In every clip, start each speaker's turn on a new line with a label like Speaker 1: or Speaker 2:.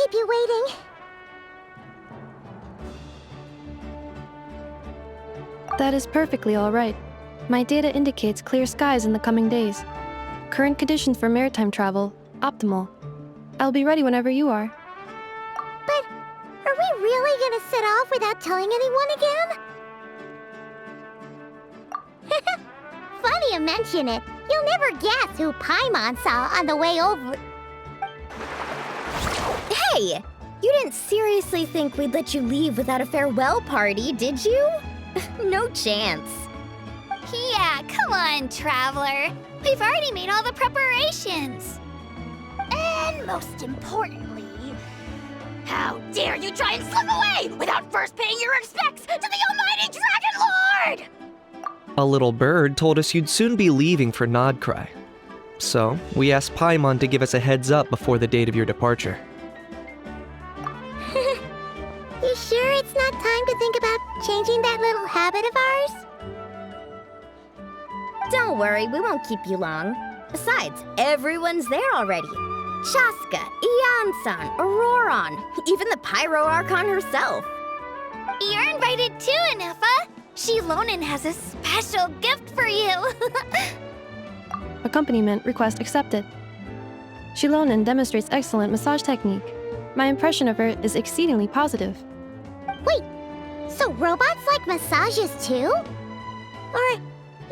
Speaker 1: keep you waiting.
Speaker 2: That is perfectly all right. My data indicates clear skies in the coming days. Current conditions for maritime travel, optimal. I'll be ready whenever you are.
Speaker 1: But are we really gonna set off without telling anyone again? Funny you mention it. You'll never guess who Paimon saw on the way over.
Speaker 3: Hey! You didn't seriously think we'd let you leave without a farewell party, did you? No chance.
Speaker 4: Yeah, come on, Traveler. We've already made all the preparations. And most importantly, how dare you try and slip away without first paying your respects to the almighty Dragon Lord!
Speaker 5: A little bird told us you'd soon be leaving for Nodcry. So, we asked Paimon to give us a heads up before the date of your departure.
Speaker 1: You sure it's not time to think about changing that little habit of ours?
Speaker 3: Don't worry, we won't keep you long. Besides, everyone's there already. Chaska, Ian-san, Auroron, even the Pyro Archon herself.
Speaker 4: You're invited too, Inefa. Shilonen has a special gift for you.
Speaker 2: Accompaniment request accepted. Shilonen demonstrates excellent massage technique. My impression of her is exceedingly positive.
Speaker 1: Wait, so robots like massages too? Or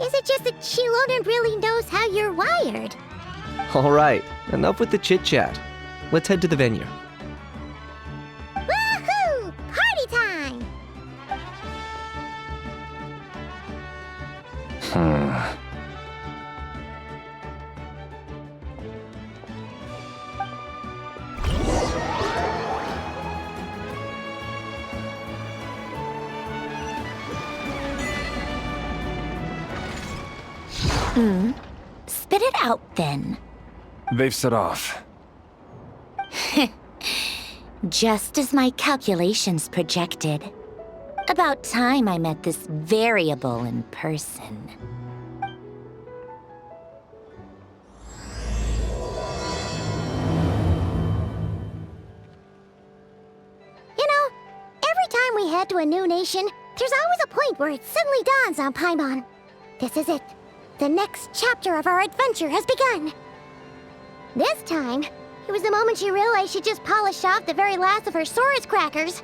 Speaker 1: is it just that Shilonen really knows how you're wired?
Speaker 5: Alright, enough with the chit-chat. Let's head to the venue.
Speaker 1: Woohoo! Party time!
Speaker 4: Spit it out, then.
Speaker 6: They've set off.
Speaker 4: Just as my calculations projected. About time I met this variable in person.
Speaker 1: You know, every time we head to a new nation, there's always a point where it suddenly dawns on Paimon. This is it. The next chapter of our adventure has begun. This time, it was the moment she realized she just polished off the very last of her Saurus crackers.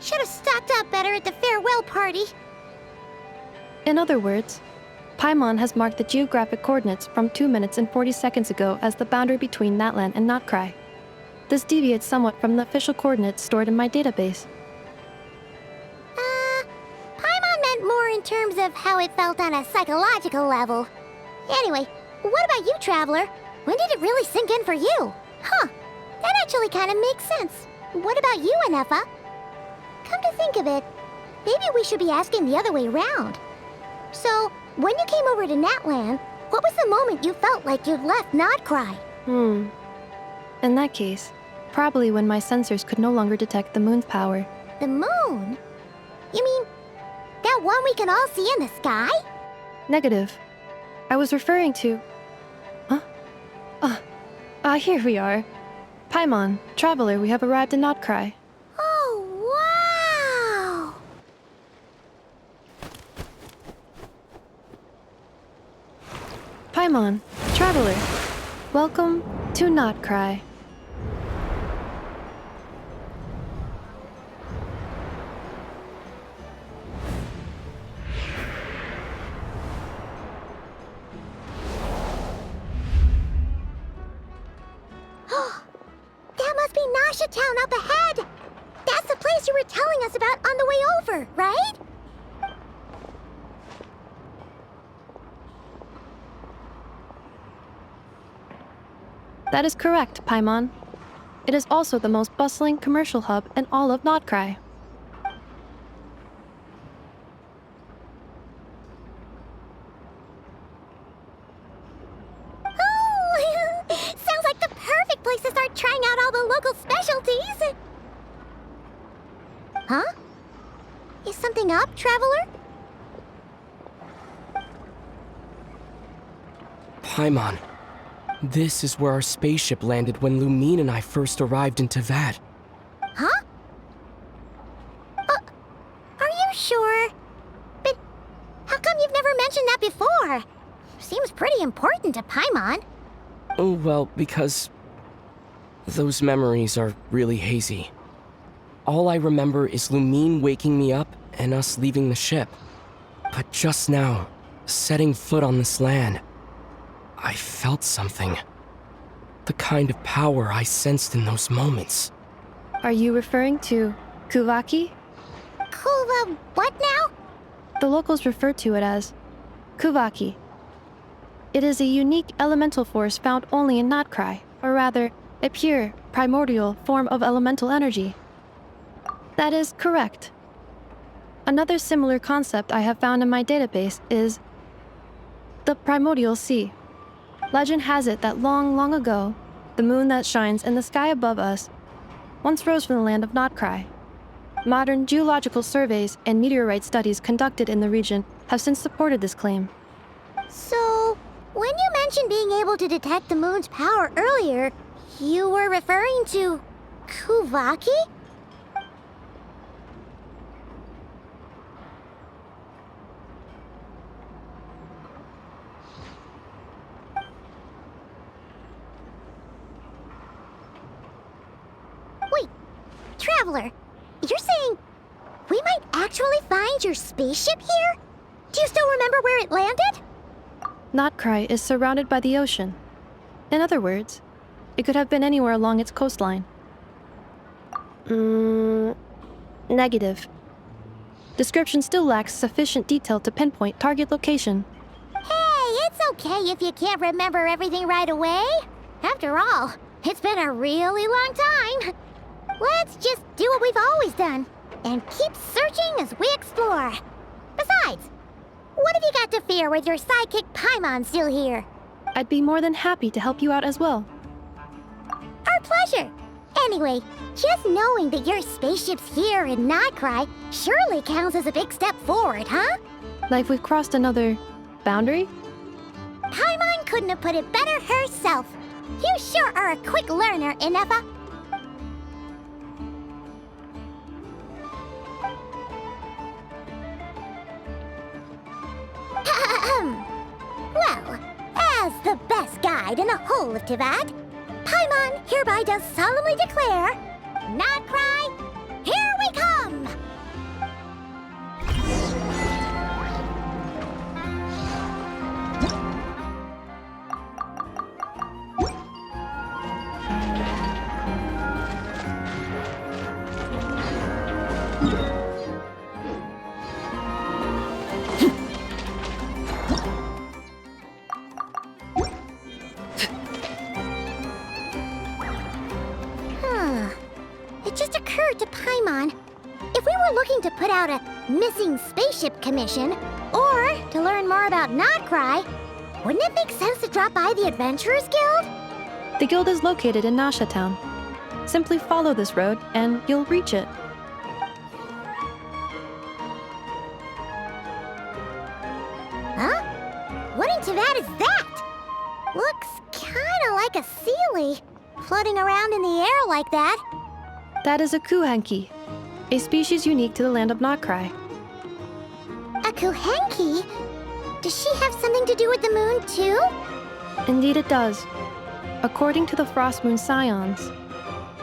Speaker 1: Should have stocked up better at the farewell party.
Speaker 2: In other words, Paimon has marked the geographic coordinates from 2 minutes and 40 seconds ago as the boundary between Natlan and Notcry. This deviates somewhat from the official coordinates stored in my database.
Speaker 1: Paimon meant more in terms of how it felt on a psychological level. Anyway, what about you, Traveler? When did it really sink in for you? Huh, that actually kind of makes sense. What about you, Inefa? Come to think of it, maybe we should be asking the other way around. So, when you came over to Natlan, what was the moment you felt like you'd left Nodcry?
Speaker 2: In that case, probably when my sensors could no longer detect the moon's power.
Speaker 1: The moon? You mean, that one we can all see in the sky?
Speaker 2: Negative. I was referring to... here we are. Paimon, Traveler, we have arrived in Notcry.
Speaker 1: Oh, wow!
Speaker 2: Paimon, Traveler, welcome to Notcry.
Speaker 1: That must be Nasha Town up ahead! That's the place you were telling us about on the way over, right?
Speaker 2: That is correct, Paimon. It is also the most bustling commercial hub in all of Notcry.
Speaker 1: Oh, sounds like the perfect place to start trying out all the local specialties. Huh? Is something up, Traveler?
Speaker 6: Paimon,
Speaker 7: This is where our spaceship landed when Lumine and I first arrived in Teyvat.
Speaker 1: Huh? Are you sure? But how come you've never mentioned that before? Seems pretty important to Paimon.
Speaker 7: Oh, well, because those memories are really hazy. All I remember is Lumine waking me up and us leaving the ship. But just now, setting foot on this land, I felt something. The kind of power I sensed in those moments.
Speaker 2: Are you referring to Kuvaki?
Speaker 1: Kuva, what now?
Speaker 2: The locals refer to it as Kuvaki. It is a unique elemental force found only in Notcry, or rather, a pure, primordial form of elemental energy. That is correct. Another similar concept I have found in my database is the primordial sea. Legend has it that long, long ago, the moon that shines in the sky above us once rose from the land of Notcry. Modern geological surveys and meteorite studies conducted in the region have since supported this claim.
Speaker 1: So, when you mentioned being able to detect the moon's power earlier, you were referring to Kuvaki? Wait, Traveler, you're saying we might actually find your spaceship here? Do you still remember where it landed?
Speaker 2: Notcry is surrounded by the ocean. In other words, it could have been anywhere along its coastline. Negative. Description still lacks sufficient detail to pinpoint target location.
Speaker 1: Hey, it's okay if you can't remember everything right away. After all, it's been a really long time. Let's just do what we've always done and keep searching as we explore. Besides, what have you got to fear with your sidekick Paimon still here?
Speaker 2: I'd be more than happy to help you out as well.
Speaker 1: Our pleasure. Anyway, just knowing that your spaceship's here in Notcry surely counts as a big step forward, huh?
Speaker 2: Like we've crossed another boundary?
Speaker 1: Paimon couldn't have put it better herself. You sure are a quick learner, Inefa. Well, as the best guide in the whole of Teyvat, Paimon hereby does solemnly declare, Notcry, here we come! It just occurred to Paimon, if we were looking to put out a missing spaceship commission, or to learn more about Notcry, wouldn't it make sense to drop by the Adventurers Guild?
Speaker 2: The guild is located in Nasha Town. Simply follow this road and you'll reach it.
Speaker 1: Huh? What in Teyvat is that? Looks kinda like a Sealy, floating around in the air like that.
Speaker 2: That is a Kuhenki, a species unique to the land of Notcry.
Speaker 1: A Kuhenki? Does she have something to do with the moon, too?
Speaker 2: Indeed it does. According to the Frost Moon Scions,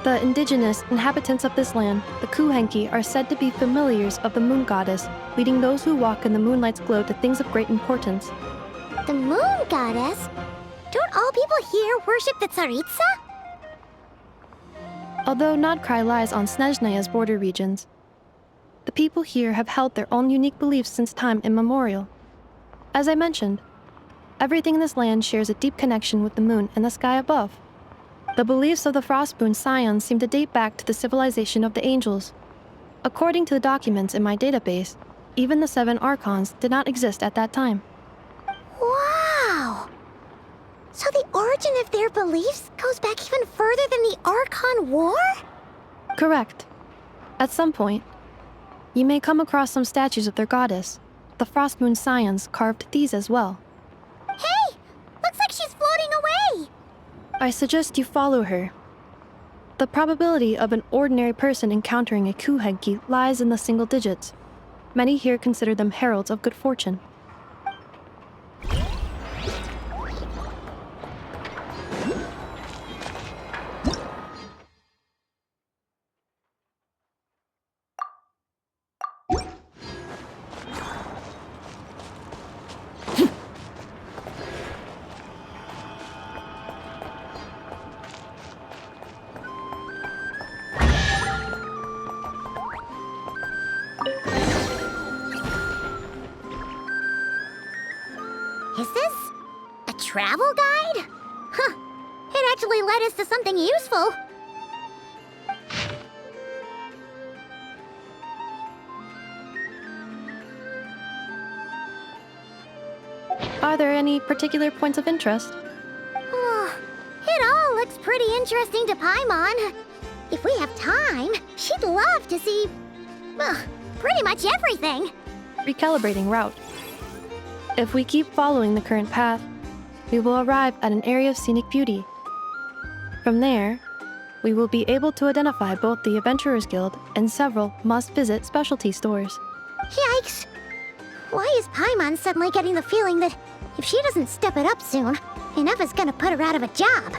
Speaker 2: the indigenous inhabitants of this land, the Kuhenki, are said to be familiars of the moon goddess, leading those who walk in the moonlight's glow to things of great importance.
Speaker 1: The moon goddess? Don't all people here worship the Tsaritsa?
Speaker 2: Although Notcry lies on Snezhneya's border regions, the people here have held their own unique beliefs since time immemorial. As I mentioned, everything in this land shares a deep connection with the moon and the sky above. The beliefs of the Frostmoon Scions seem to date back to the civilization of the angels. According to the documents in my database, even the 7 Archons did not exist at that time.
Speaker 1: Wow! So the origin of their beliefs goes back even further than the Archon War?
Speaker 2: Correct. At some point, you may come across some statues of their goddess. The Frostmoon Scions carved these as well.
Speaker 1: Hey! Looks like she's floating away!
Speaker 2: I suggest you follow her. The probability of an ordinary person encountering a Kuhenki lies in the single digits. Many here consider them heralds of good fortune.
Speaker 1: Is this a travel guide? Huh. It actually led us to something useful.
Speaker 2: Are there any particular points of interest?
Speaker 1: It all looks pretty interesting to Paimon. If we have time, she'd love to see, pretty much everything.
Speaker 2: Recalibrating route. If we keep following the current path, we will arrive at an area of scenic beauty. From there, we will be able to identify both the Adventurers Guild and several must-visit specialty stores.
Speaker 1: Yikes! Why is Paimon suddenly getting the feeling that if she doesn't step it up soon, Ineva's gonna put her out of a job?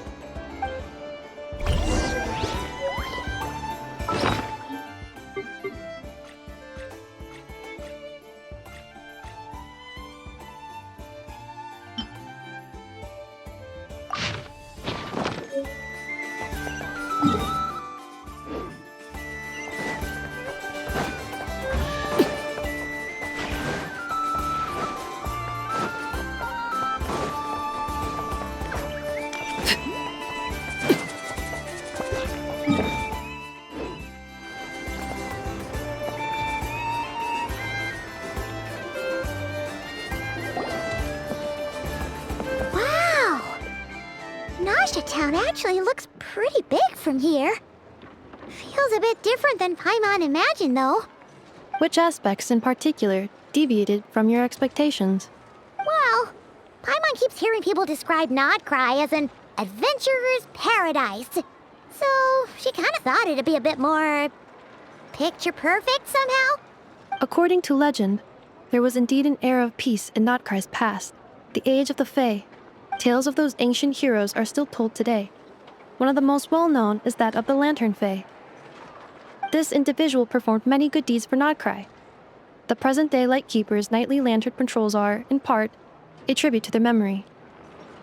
Speaker 1: Town actually looks pretty big from here. Feels a bit different than Paimon imagined, though.
Speaker 2: Which aspects in particular deviated from your expectations?
Speaker 1: Well, Paimon keeps hearing people describe Nodcry as an adventurer's paradise. So she kind of thought it'd be a bit more picture perfect somehow.
Speaker 2: According to legend, there was indeed an era of peace in Nodcry's past, the age of the Fae. Tales of those ancient heroes are still told today. One of the most well-known is that of the Lantern Fae. This individual performed many good deeds for Nodcry. The present-day Lightkeeper's nightly lantern patrols are, in part, a tribute to their memory.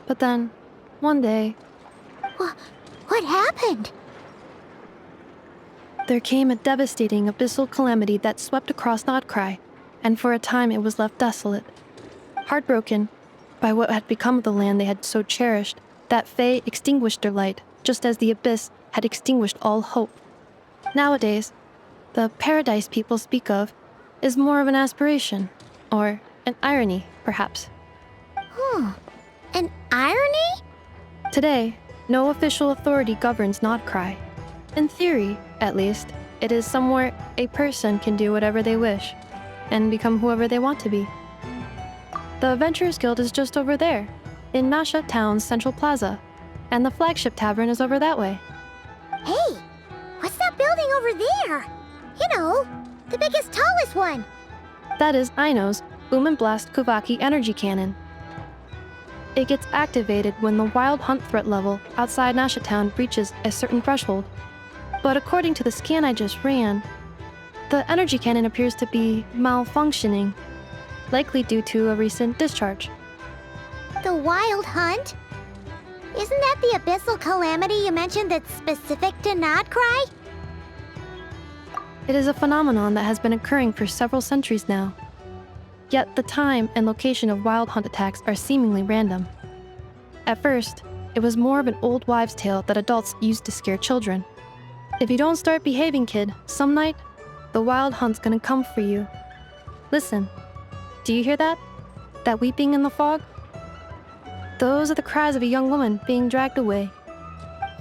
Speaker 2: But then, one day...
Speaker 1: What happened?
Speaker 2: There came a devastating abyssal calamity that swept across Nodcry, and for a time it was left desolate. Heartbroken by what had become of the land they had so cherished, that Fae extinguished their light, just as the abyss had extinguished all hope. Nowadays, the paradise people speak of is more of an aspiration, or an irony, perhaps.
Speaker 1: An irony?
Speaker 2: Today, no official authority governs Nodcry. In theory, at least, it is somewhere a person can do whatever they wish, and become whoever they want to be. The Adventurers Guild is just over there, in Nasha Town's Central Plaza, and the flagship tavern is over that way.
Speaker 1: Hey, what's that building over there? You know, the biggest, tallest one.
Speaker 2: That is Aino's Boom and Blast Kuvaki energy cannon. It gets activated when the wild hunt threat level outside Nasha Town reaches a certain threshold. But according to the scan I just ran, the energy cannon appears to be malfunctioning, likely due to a recent discharge.
Speaker 1: The Wild Hunt? Isn't that the abyssal calamity you mentioned that's specific to Nodcry?
Speaker 2: It is a phenomenon that has been occurring for several centuries now. Yet the time and location of wild hunt attacks are seemingly random. At first, it was more of an old wives' tale that adults used to scare children. If you don't start behaving, kid, some night, the wild hunt's gonna come for you. Listen. Do you hear that? That weeping in the fog? Those are the cries of a young woman being dragged away.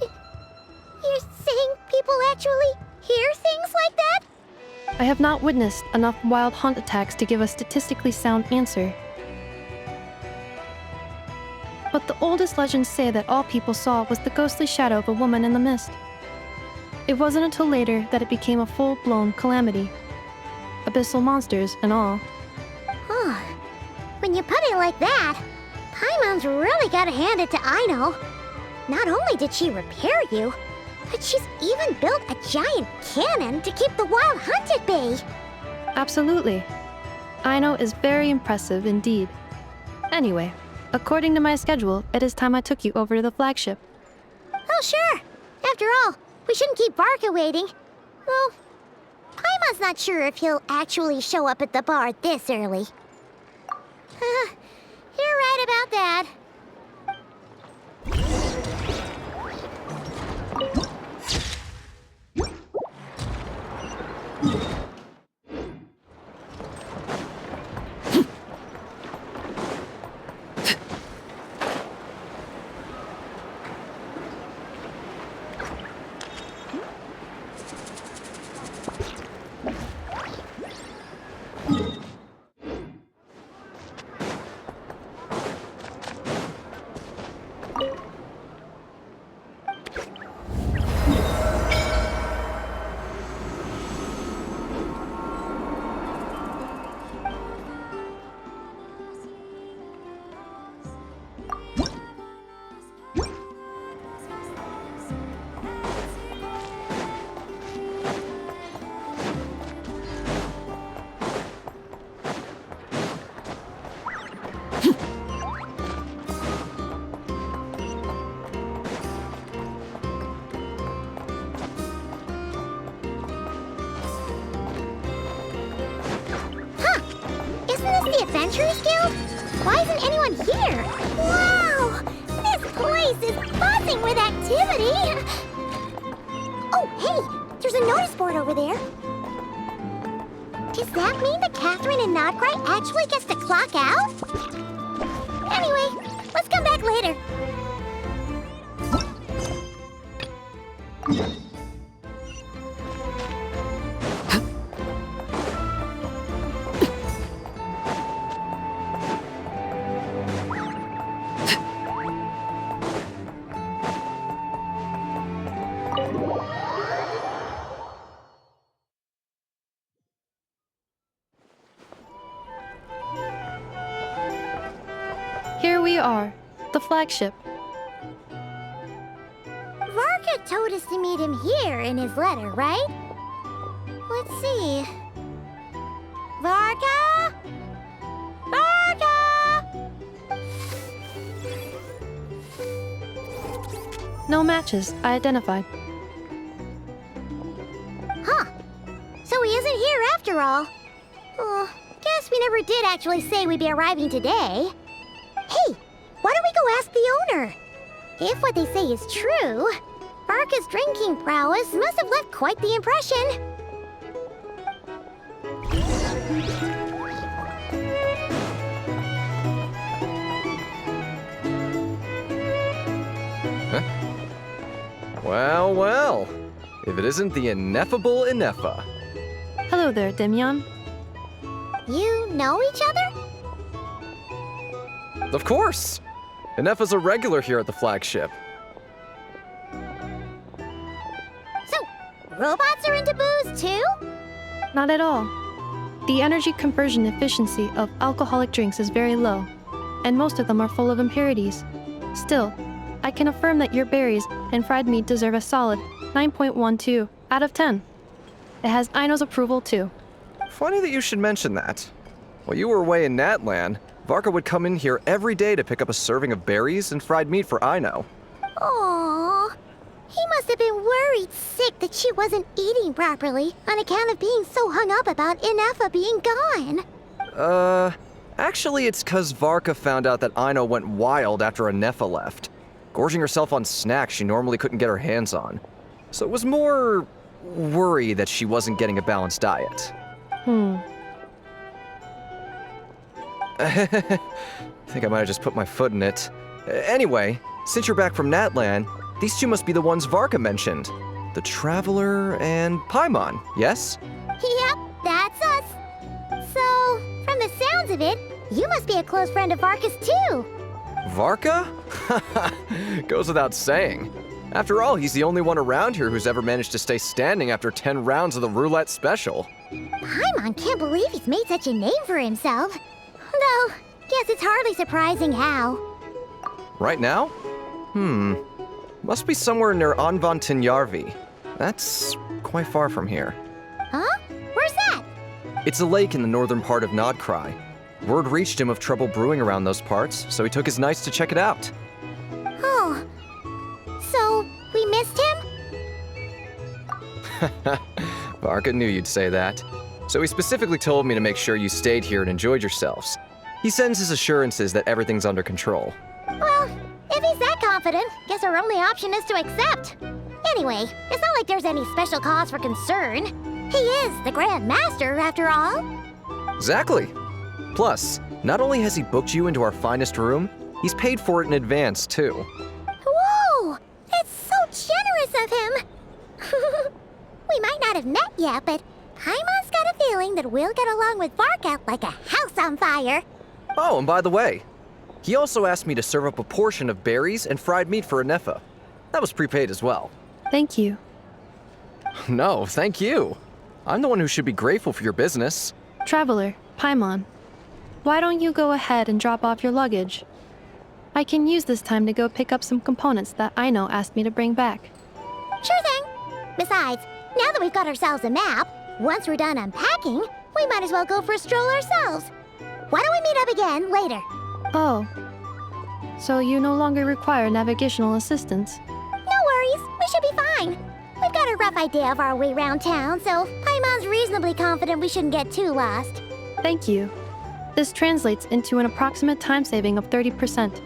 Speaker 1: You're saying people actually hear things like that?
Speaker 2: I have not witnessed enough wild hunt attacks to give a statistically sound answer. but the oldest legends say that all people saw was the ghostly shadow of a woman in the mist. It wasn't until later that it became a full-blown calamity. Abyssal monsters and all.
Speaker 1: Oh, when you put it like that, Paimon's really gotta hand it to Aino. Not only did she repair you, but she's even built a giant cannon to keep the wild hunt at bay.
Speaker 2: Absolutely. Aino is very impressive indeed. Anyway, according to my schedule, it is time I took you over to the flagship.
Speaker 1: Oh, sure. After all, we shouldn't keep Varka waiting. Well, Paimon's not sure if he'll actually show up at the bar this early. You're right about that. The Adventurers Guild? Why isn't anyone here? Wow! This place is buzzing with activity! Oh, hey! There's a notice board over there. Does that mean that Catherine and Nodcry actually gets to clock out? Anyway, let's come back later.
Speaker 2: Here we are, the flagship.
Speaker 1: Varka told us to meet him here in his letter, right? Let's see. Varka? Varka!
Speaker 2: No matches, I identified.
Speaker 1: Huh. So he isn't here after all. Oh, guess we never did actually say we'd be arriving today. Hey, why don't we go ask the owner? If what they say is true, Varka's drinking prowess must have left quite the impression.
Speaker 6: Well, well. If it isn't the ineffable Ineffa.
Speaker 2: Hello there, Demyon.
Speaker 1: You know each other?
Speaker 6: Of course! Ineffa's a regular here at the flagship.
Speaker 1: So, robots are into booze too?
Speaker 2: Not at all. The energy conversion efficiency of alcoholic drinks is very low, and most of them are full of impurities. Still, I can affirm that your berries and fried meat deserve a solid 9.12 out of 10. It has Aino's approval too.
Speaker 6: Funny that you should mention that. While you were away in Natlan, Varka would come in here every day to pick up a serving of berries and fried meat for Aino.
Speaker 1: Aww. He must have been worried sick that she wasn't eating properly on account of being so hung up about Ineffa being gone.
Speaker 6: Actually it's 'cause Varka found out that Aino went wild after Ineffa left, gorging herself on snacks she normally couldn't get her hands on. So it was more worry that she wasn't getting a balanced diet. I think I might have just put my foot in it. Anyway, since you're back from Natlan, these two must be the ones Varka mentioned. The Traveler and Paimon, yes?
Speaker 1: Yep, that's us. So, from the sounds of it, you must be a close friend of Varka's too.
Speaker 6: Varka? Goes without saying. After all, he's the only one around here who's ever managed to stay standing after 10 rounds of the roulette special.
Speaker 1: Paimon can't believe he's made such a name for himself. Though, guess it's hardly surprising how.
Speaker 6: Right now? Must be somewhere near Anvantinjarvi. That's quite far from here.
Speaker 1: Huh? Where's that?
Speaker 6: It's a lake in the northern part of Nodkrai. Word reached him of trouble brewing around those parts, so he took his knights to check it out.
Speaker 1: Oh. So, we missed him?
Speaker 6: Varka knew you'd say that. So he specifically told me to make sure you stayed here and enjoyed yourselves. He sends his assurances that everything's under control.
Speaker 1: Well, if he's that confident, guess our only option is to accept. Anyway, it's not like there's any special cause for concern. He is the Grand Master, after all.
Speaker 6: Exactly. Plus, not only has he booked you into our finest room, he's paid for it in advance, too.
Speaker 1: Whoa! That's so generous of him! We might not have met yet, but Paimon's got a feeling that we'll get along with Varka like a house on fire.
Speaker 6: Oh, and by the way, he also asked me to serve up a portion of berries and fried meat for Anefa. That was prepaid as well.
Speaker 2: Thank you.
Speaker 6: No, thank you. I'm the one who should be grateful for your business.
Speaker 2: Traveler, Paimon, why don't you go ahead and drop off your luggage? I can use this time to go pick up some components that Aino asked me to bring back.
Speaker 1: Sure thing. Besides, now that we've got ourselves a map, once we're done unpacking, we might as well go for a stroll ourselves. Why don't we meet up again later?
Speaker 2: Oh. So you no longer require navigational assistance?
Speaker 1: No worries, we should be fine. We've got a rough idea of our way around town, so Paimon's reasonably confident we shouldn't get too lost.
Speaker 2: Thank you. This translates into an approximate time saving of 30%,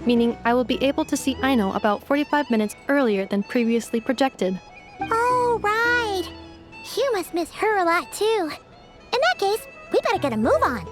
Speaker 2: meaning I will be able to see Aino about 45 minutes earlier than previously projected.
Speaker 1: Oh, right. You must miss her a lot, too. In that case, we better get a move on.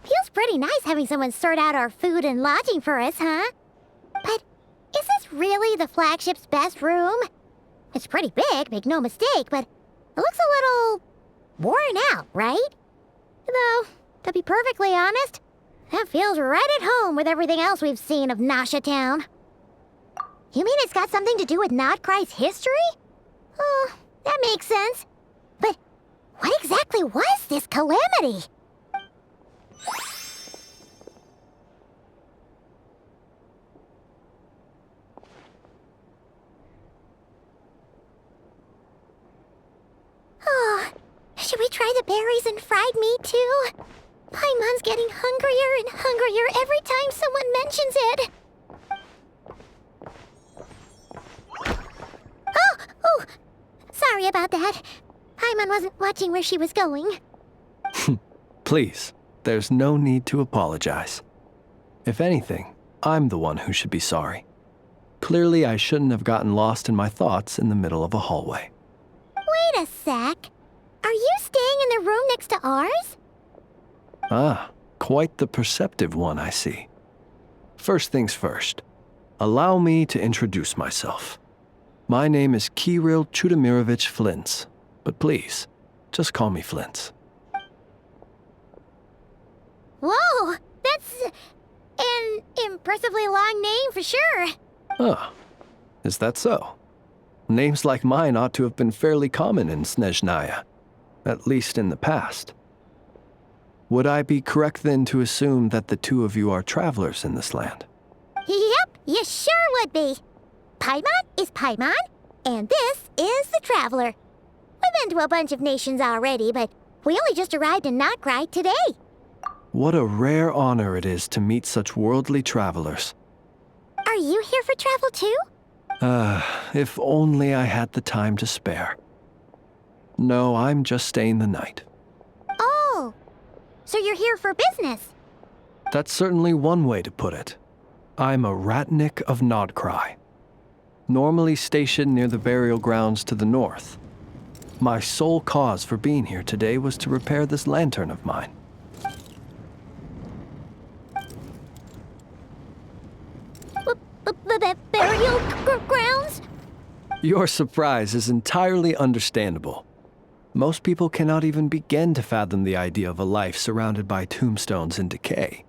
Speaker 1: Feels pretty nice having someone sort out our food and lodging for us, huh? But is this really the flagship's best room? It's pretty big, make no mistake, but it looks a little worn out, right? Though, to be perfectly honest, that feels right at home with everything else we've seen of Nasha Town. You mean it's got something to do with Nodkrai's history? Oh, that makes sense. But what exactly was this calamity? Oh, should we try the berries and fried meat too? Paimon's getting hungrier and hungrier every time someone mentions it. Oh, sorry about that. Paimon wasn't watching where she was going.
Speaker 8: Please, there's no need to apologize. If anything, I'm the one who should be sorry. Clearly, I shouldn't have gotten lost in my thoughts in the middle of a hallway.
Speaker 1: Wait a sec. Are you staying in the room next to ours?
Speaker 8: Ah, quite the perceptive one, I see. First things first, allow me to introduce myself. My name is Kirill Chudamirovich Flintz, but please, just call me Flintz.
Speaker 1: Whoa, that's an impressively long name for sure.
Speaker 8: Ah, is that so? Names like mine ought to have been fairly common in Snezhnaya, at least in the past. Would I be correct then to assume that the two of you are travelers in this land?
Speaker 1: Yep, you sure would be. Paimon is Paimon, and this is the Traveler. We've been to a bunch of nations already, but we only just arrived in Nodkrai today.
Speaker 8: What a rare honor it is to meet such worldly travelers.
Speaker 1: Are you here for travel too?
Speaker 8: If only I had the time to spare. No, I'm just staying the night.
Speaker 1: Oh, so you're here for business?
Speaker 8: That's certainly one way to put it. I'm a Ratnik of Nodcry, normally stationed near the burial grounds to the north. My sole cause for being here today was to repair this lantern of mine.
Speaker 1: Burial grounds?
Speaker 8: Your surprise is entirely understandable. Most people cannot even begin to fathom the idea of a life surrounded by tombstones and decay.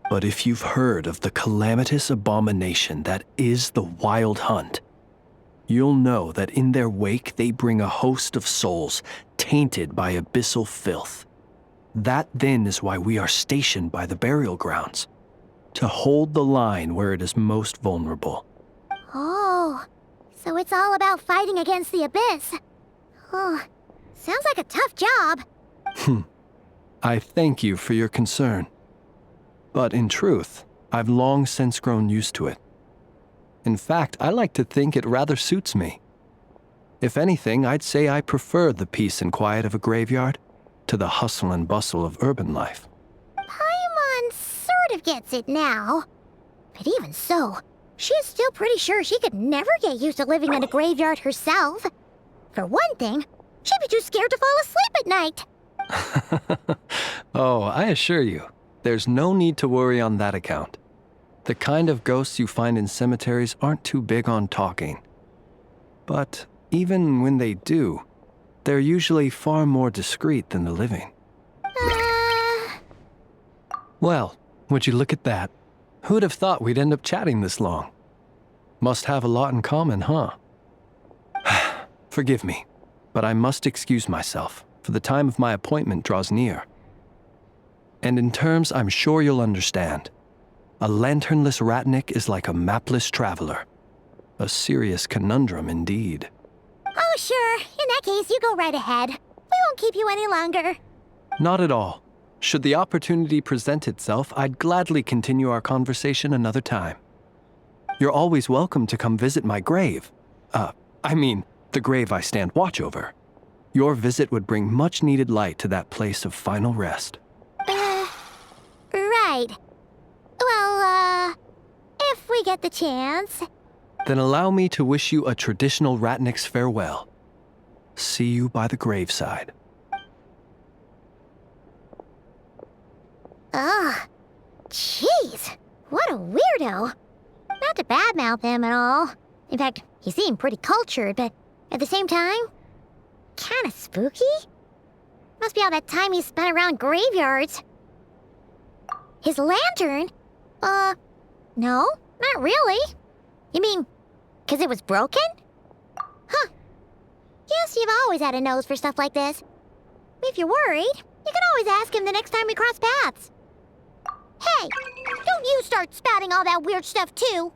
Speaker 8: But if you've heard of the calamitous abomination that is the Wild Hunt, you'll know that in their wake they bring a host of souls tainted by abyssal filth. That then is why we are stationed by the burial grounds, to hold the line where it is most vulnerable.
Speaker 1: Oh, so it's all about fighting against the abyss. Oh, sounds like a tough job.
Speaker 8: I thank you for your concern. But in truth, I've long since grown used to it. In fact, I like to think it rather suits me. If anything, I'd say I prefer the peace and quiet of a graveyard to the hustle and bustle of urban life.
Speaker 1: Paimon sort of gets it now. But even so, she is still pretty sure she could never get used to living in a graveyard herself. For one thing, she'd be too scared to fall asleep at night.
Speaker 8: Oh, I assure you, there's no need to worry on that account. The kind of ghosts you find in cemeteries aren't too big on talking. But even when they do, they're usually far more discreet than the living. Well, would you look at that? Who'd have thought we'd end up chatting this long? Must have a lot in common, huh? Forgive me, but I must excuse myself, for the time of my appointment draws near. And in terms I'm sure you'll understand, a lanternless Ratnik is like a mapless traveler. A serious conundrum indeed.
Speaker 1: Oh, sure. In that case, you go right ahead. We won't keep you any longer.
Speaker 8: Not at all. Should the opportunity present itself, I'd gladly continue our conversation another time. You're always welcome to come visit my grave. The grave I stand watch over. Your visit would bring much needed light to that place of final rest.
Speaker 1: Right. Well, if we get the chance.
Speaker 8: Then allow me to wish you a traditional Ratnik's farewell. See you by the graveside.
Speaker 1: Ugh. Jeez. What a weirdo. Not to badmouth him at all. In fact, he seemed pretty cultured, but at the same time, kinda spooky? Must be all that time he spent around graveyards. His lantern? No, not really. You mean, 'cause it was broken? Huh. Guess you've always had a nose for stuff like this. If you're worried, you can always ask him the next time we cross paths. Hey, don't you start spouting all that weird stuff too.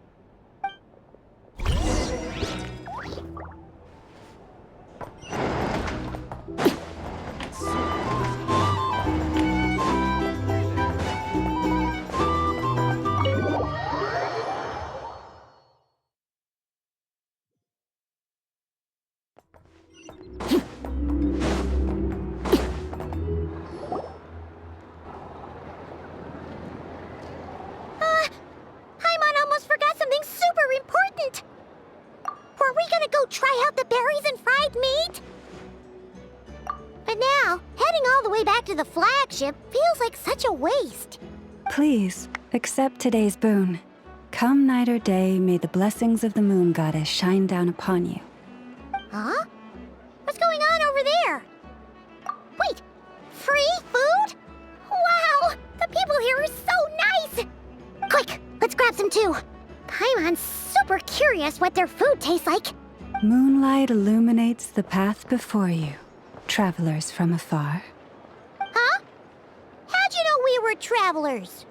Speaker 1: Paimon almost forgot something super important. Were we gonna go try out the berries and fried meat? But now, heading all the way back to the flagship feels like such a waste.
Speaker 9: Please, accept today's boon. Come night or day, may the blessings of the moon goddess shine down upon you.
Speaker 1: Huh? What's going on over there? Wait, free food? Wow, the people here are so nice! Quick, let's grab some too. Paimon's super curious what their food tastes like.
Speaker 9: Moonlight illuminates the path before you, travelers from afar.
Speaker 1: Huh? How'd you know we were travelers?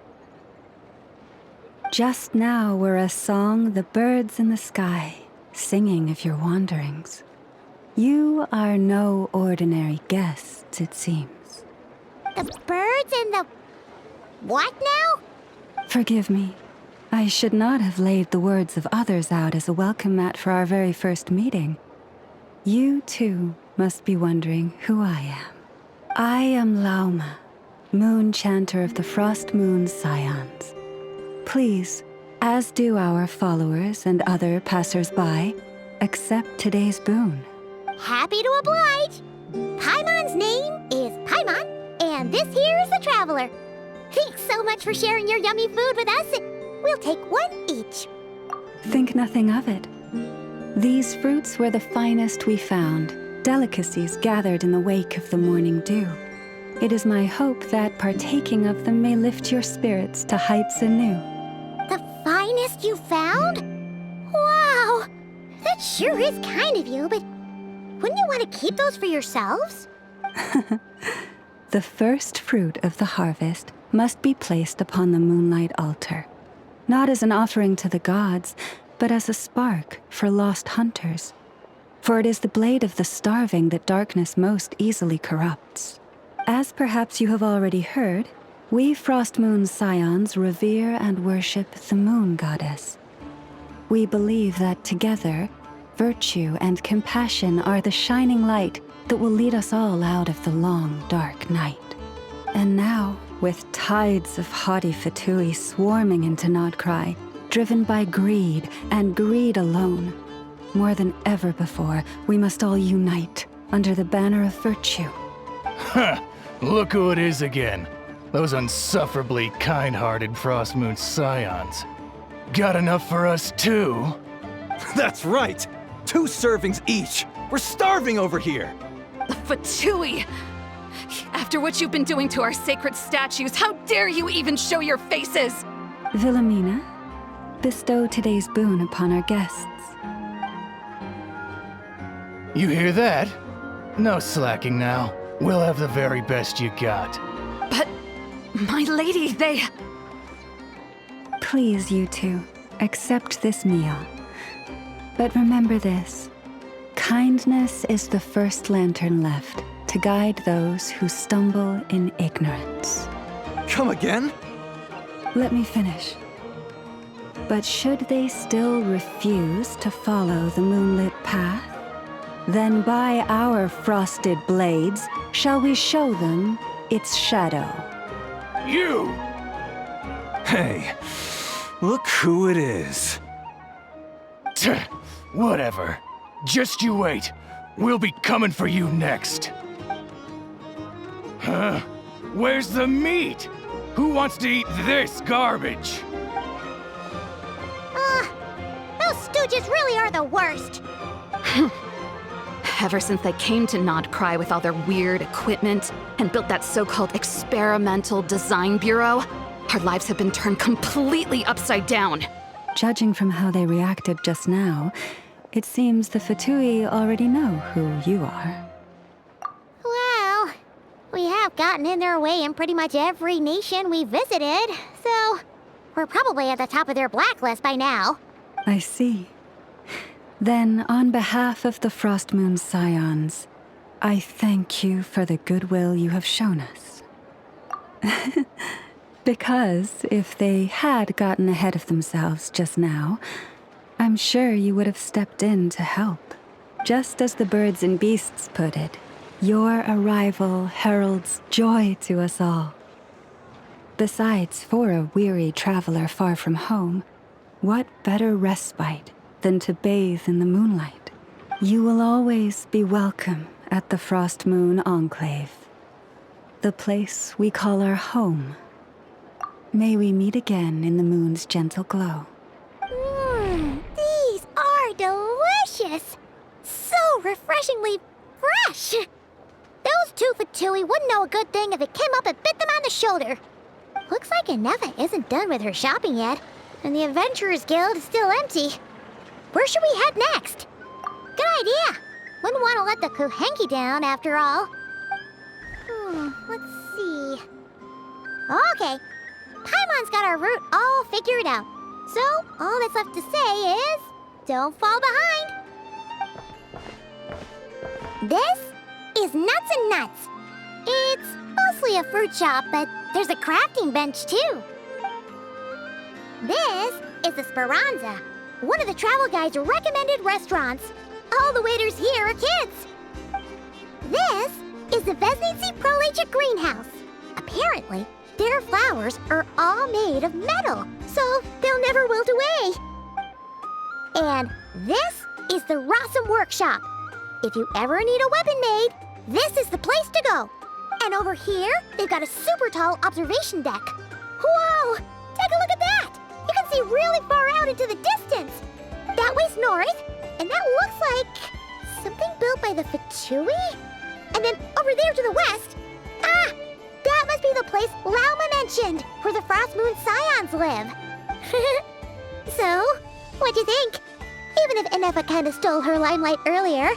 Speaker 9: Just now were a song the birds in the sky, singing of your wanderings. You are no ordinary guests, it seems.
Speaker 1: The birds and the... what now?
Speaker 9: Forgive me. I should not have laid the words of others out as a welcome mat for our very first meeting. You, too, must be wondering who I am. I am Lauma, moon chanter of the Frost Moon's Scions. Please, as do our followers and other passers-by, accept today's boon.
Speaker 1: Happy to oblige. Paimon's name is Paimon, and this here is the Traveler. Thanks so much for sharing your yummy food with us. We'll take one each.
Speaker 9: Think nothing of it. These fruits were the finest we found, delicacies gathered in the wake of the morning dew. It is my hope that partaking of them may lift your spirits to heights anew.
Speaker 1: The finest you found? Wow! That sure is kind of you, but wouldn't you want to keep those for yourselves?
Speaker 9: The first fruit of the harvest must be placed upon the moonlight altar, not as an offering to the gods, but as a spark for lost hunters. For it is the blade of the starving that darkness most easily corrupts. As perhaps you have already heard, we Frost Moon's Scions revere and worship the moon goddess. We believe that together, virtue and compassion are the shining light that will lead us all out of the long, dark night. And now, with tides of haughty Fatui swarming into Nodcry, driven by greed and greed alone, more than ever before, we must all unite under the banner of virtue.
Speaker 10: Huh, look who it is again. Those unsufferably kind-hearted Frost Moon Scions. Got enough for us too?
Speaker 11: That's right! 2 servings each! We're starving over here!
Speaker 12: Fatui! After what you've been doing to our sacred statues, how dare you even show your faces?
Speaker 9: Wilhelmina, bestow today's boon upon our guests.
Speaker 10: You hear that? No slacking now. We'll have the very best you got.
Speaker 12: But, my lady, they...
Speaker 9: Please, you two, accept this meal. But remember this. Kindness is the first lantern left to guide those who stumble in ignorance.
Speaker 11: Come again?
Speaker 9: Let me finish. But should they still refuse to follow the moonlit path, then by our frosted blades shall we show them its shadow.
Speaker 10: You!
Speaker 11: Hey, look who it is.
Speaker 10: Tch, whatever. Just you wait. We'll be coming for you next. Huh? Where's the meat? Who wants to eat this garbage?
Speaker 1: Those stooges really are the worst.
Speaker 12: Ever since they came to Nodcry with all their weird equipment and built that so-called experimental design bureau, our lives have been turned completely upside down.
Speaker 9: Judging from how they reacted just now, it seems the Fatui already know who you are.
Speaker 1: Well, we have gotten in their way in pretty much every nation we visited, so we're probably at the top of their blacklist by now.
Speaker 9: I see. Then, on behalf of the Frost Moon Scions, I thank you for the goodwill you have shown us. Because if they had gotten ahead of themselves just now, I'm sure you would have stepped in to help. Just as the birds and beasts put it, your arrival heralds joy to us all. Besides, for a weary traveler far from home, what better respite than to bathe in the moonlight? You will always be welcome at the Frost Moon Enclave, the place we call our home. May we meet again in the moon's gentle glow.
Speaker 1: These are delicious! So refreshingly fresh! Those 2 Fatui wouldn't know a good thing if it came up and bit them on the shoulder. Looks like Inefa isn't done with her shopping yet, and the Adventurers Guild is still empty. Where should we head next? Good idea! Wouldn't want to let the Kuhenki down, after all. Let's see... Okay, Paimon's got our route all figured out. So, all that's left to say is... don't fall behind! This is Nuts and Nuts. It's mostly a fruit shop, but there's a crafting bench, too. This is the Speranza, one of the travel guide's recommended restaurants. All the waiters here are kids. This is the Vesnici Prolicha greenhouse. Apparently, their flowers are all made of metal, so they'll never wilt away. And this is the Rossum workshop. If you ever need a weapon made, this is the place to go. And over here, they've got a super tall observation deck. Whoa! Take a look at that! You can see really far out into the distance. That way's north, and that looks like something built by the Fatui? And then over there to the west, that must be the place Lauma mentioned, where the Frost Moon Scions live. So, what'd you think? Even if Enefa kinda stole her limelight earlier,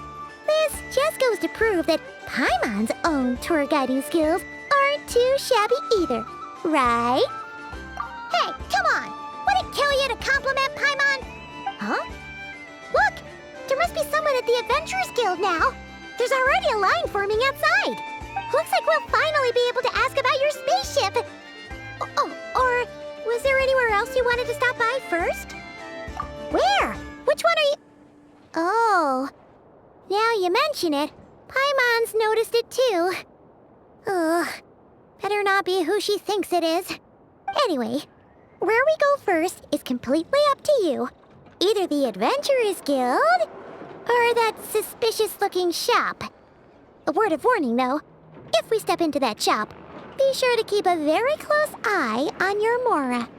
Speaker 1: this just goes to prove that Paimon's own tour guiding skills aren't too shabby either, right? Hey, come on! Would it kill you to compliment Paimon? Huh? Look! There must be someone at the Adventurers Guild now! There's already a line forming outside! Looks like we'll finally be able to ask about your spaceship! Oh, or was there anywhere else you wanted to stop by first? Where? Which one are you... Oh, now you mention it, Paimon's noticed it too. Ugh, better not be who she thinks it is. Anyway, where we go first is completely up to you. Either the Adventurers Guild, or that suspicious-looking shop. A word of warning, though. If we step into that shop, be sure to keep a very close eye on your Mora.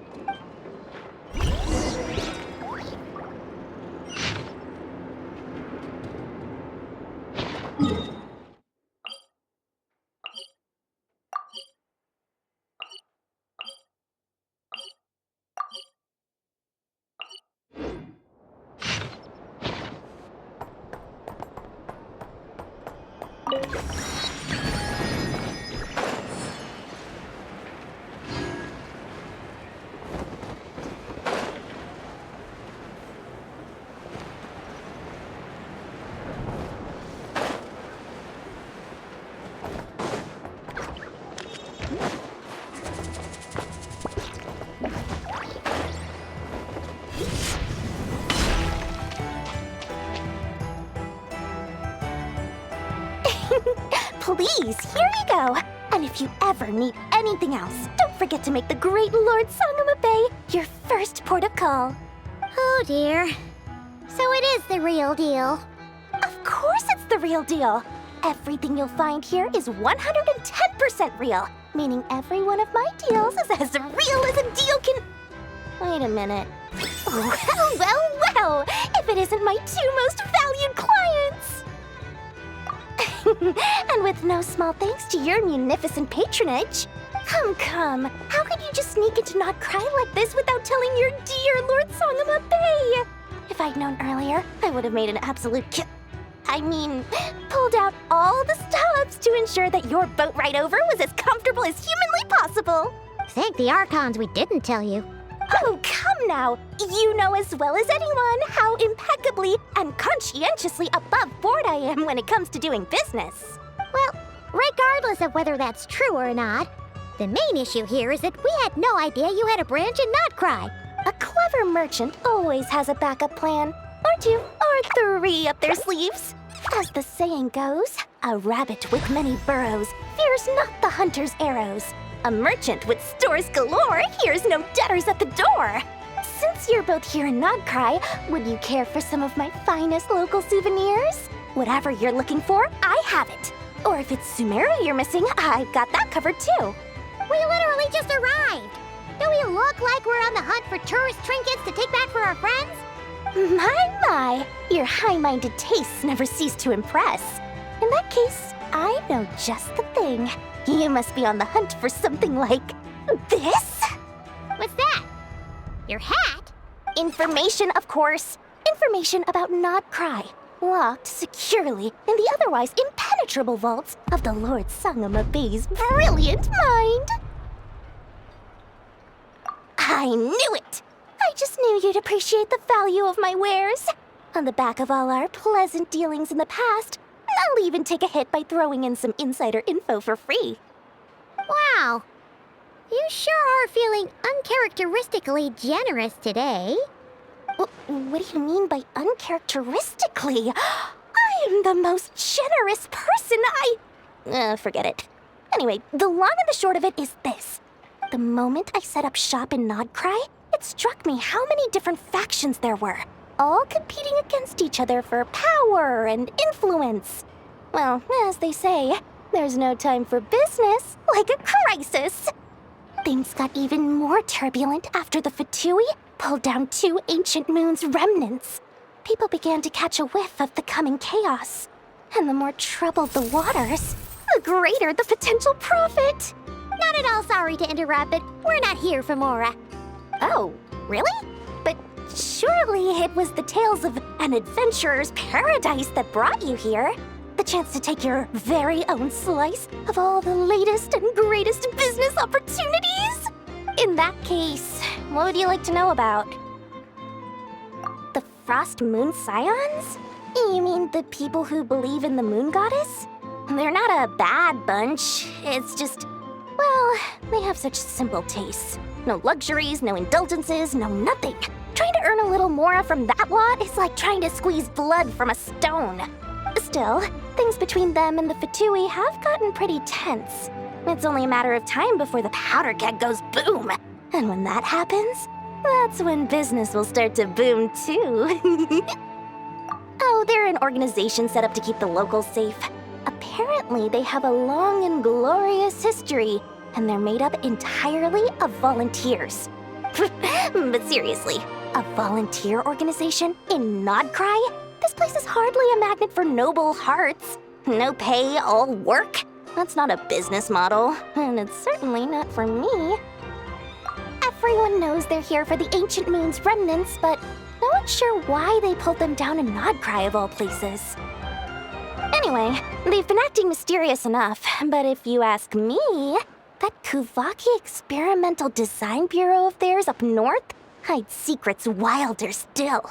Speaker 13: Please, here you go. And if you ever need anything else, don't forget to make the great Lord Sangama Bay your first port of call.
Speaker 1: Oh dear. So it is the real deal.
Speaker 13: Of course it's the real deal. Everything you'll find here is 110% real, meaning every one of my deals is as real as a deal can... Wait a minute. Well, if it isn't my two most valued clients! And with no small thanks to your munificent patronage. Come, how could you just sneak into Not Cry like this without telling your dear Lord Sangama Bay? If I'd known earlier, I would have made an absolute pulled out all the stops to ensure that your boat ride over was as comfortable as humanly possible.
Speaker 1: Thank the Archons we didn't tell you.
Speaker 13: Oh, come now! You know as well as anyone how impeccably and conscientiously above board I am when it comes to doing business.
Speaker 1: Well, regardless of whether that's true or not, the main issue here is that we had no idea you had a branch in Notcry.
Speaker 13: A clever merchant always has a backup plan, or two, or three up their sleeves. As the saying goes, a rabbit with many burrows fears not the hunter's arrows. A merchant with stores galore hears no debtors at the door. Since you're both here in Nogcry, would you care for some of my finest local souvenirs? Whatever you're looking for, I have it. Or if it's Sumeru you're missing, I've got that covered too.
Speaker 1: We literally just arrived. Do we look like we're on the hunt for tourist trinkets to take back for our friends?
Speaker 13: My, your high-minded tastes never cease to impress. In that case, I know just the thing. You must be on the hunt for something like this?
Speaker 1: What's that? Your hat?
Speaker 13: Information, of course. Information about Nodcry, locked securely in the otherwise impenetrable vaults of the Lord Sangama Bay's brilliant mind. I knew it! I just knew you'd appreciate the value of my wares. On the back of all our pleasant dealings in the past, I'll even take a hit by throwing in some insider info for free.
Speaker 1: Wow. You sure are feeling uncharacteristically generous today.
Speaker 13: What do you mean by uncharacteristically? I am the most generous person forget it. Anyway, the long and the short of it is this. The moment I set up shop in Nodcry, it struck me how many different factions there were, all competing against each other for power and influence. Well, as they say, there's no time for business like a crisis. Things got even more turbulent after the Fatui pulled down 2 ancient moon's remnants. People began to catch a whiff of the coming chaos. And the more troubled the waters, the greater the potential profit.
Speaker 1: Not at all sorry to interrupt, but we're not here for Mora.
Speaker 13: Oh, really? But surely it was the tales of an adventurer's paradise that brought you here. The chance to take your very own slice of all the latest and greatest business opportunities? In that case, what would you like to know about? The Frost Moon Scions? You mean the people who believe in the Moon Goddess? They're not a bad bunch. It's just, well, they have such simple tastes. No luxuries, no indulgences, no nothing. Trying to earn a little more from that lot is like trying to squeeze blood from a stone. Still, things between them and the Fatui have gotten pretty tense. It's only a matter of time before the powder keg goes boom. And when that happens, that's when business will start to boom too. Oh, they're an organization set up to keep the locals safe. Apparently, they have a long and glorious history, and they're made up entirely of volunteers. But seriously, a volunteer organization in Nodcry? This place is hardly a magnet for noble hearts. No pay, all work. That's not a business model, and it's certainly not for me. Everyone knows they're here for the Ancient Moon's remnants, but no one's sure why they pulled them down in Nodcry of all places. Anyway, they've been acting mysterious enough, but if you ask me, that Kuvaki Experimental Design Bureau of theirs up north hides secrets wilder still.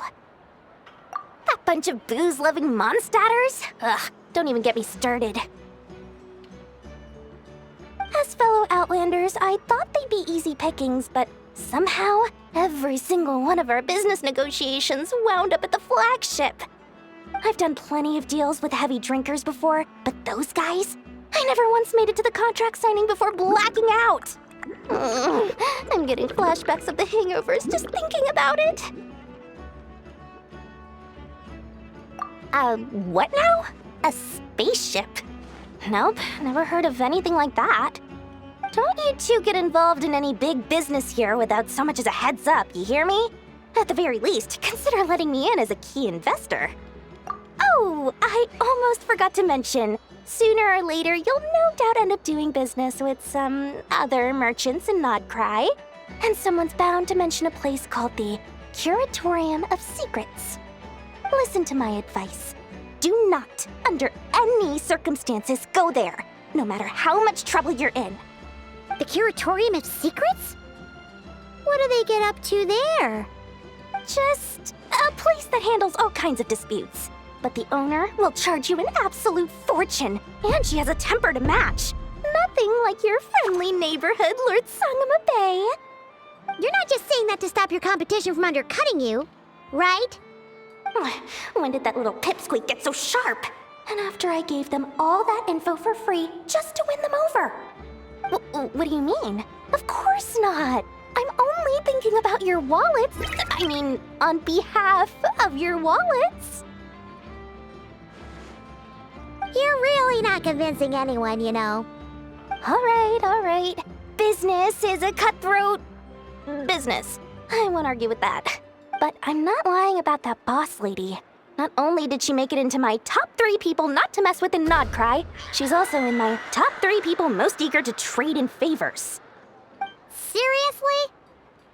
Speaker 13: That bunch of booze-loving monstaters? Ugh, don't even get me started. As fellow Outlanders, I thought they'd be easy pickings, but somehow, every single one of our business negotiations wound up at the flagship. I've done plenty of deals with heavy drinkers before, but those guys? I never once made it to the contract signing before blacking out. I'm getting flashbacks of the hangovers just thinking about it. What now? A spaceship? Nope, never heard of anything like that. Don't you two get involved in any big business here without so much as a heads up, you hear me? At the very least, consider letting me in as a key investor. Oh, I almost forgot to mention. Sooner or later, you'll no doubt end up doing business with some other merchants in Nodcry. And someone's bound to mention a place called the Curatorium of Secrets. Listen to my advice. Do not, under any circumstances, go there, no matter how much trouble you're in.
Speaker 1: The Curatorium of Secrets? What do they get up to there?
Speaker 13: Just a place that handles all kinds of disputes. But the owner will charge you an absolute fortune, and she has a temper to match. Nothing like your friendly neighborhood, Lord Sangama Bay.
Speaker 1: You're not just saying that to stop your competition from undercutting you, right?
Speaker 13: When did that little pipsqueak get so sharp? And after I gave them all that info for free just to win them over. What do you mean? Of course not. I'm only thinking about your wallets. I mean, on behalf of your wallets.
Speaker 1: You're really not convincing anyone, you know.
Speaker 13: All right. Business is a cutthroat business. I won't argue with that. But I'm not lying about that boss lady. Not only did she make it into my top 3 people not to mess with in Nodcry, she's also in my top 3 people most eager to trade in favors.
Speaker 1: Seriously?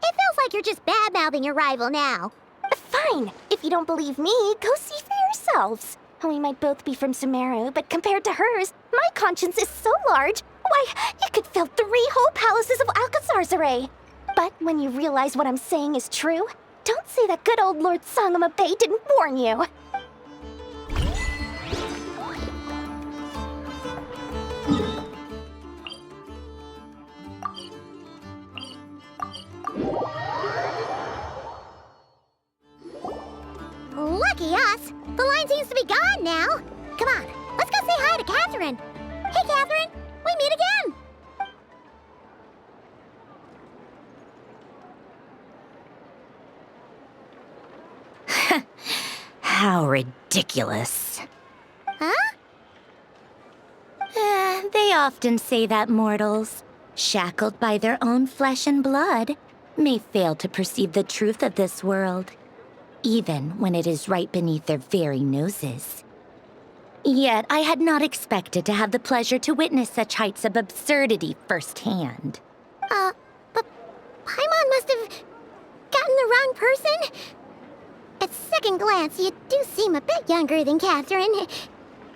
Speaker 1: It feels like you're just bad-mouthing your rival now.
Speaker 13: Fine. If you don't believe me, go see for yourselves. We might both be from Sumeru, but compared to hers, my conscience is so large, why, it could fill 3 whole palaces of Alcazar's. But when you realize what I'm saying is true, don't say that good old Lord Sangama Bay didn't warn you.
Speaker 1: Lucky us. The line seems to be gone now. Come on, let's go say hi to Catherine. Hey, Catherine, we meet again.
Speaker 3: How ridiculous.
Speaker 1: Huh?
Speaker 13: They often say that mortals, shackled by their own flesh and blood, may fail to perceive the truth of this world, even when it is right beneath their very noses. Yet I had not expected to have the pleasure to witness such heights of absurdity firsthand.
Speaker 1: But Paimon must have gotten the wrong person. At second glance, you do seem a bit younger than Catherine,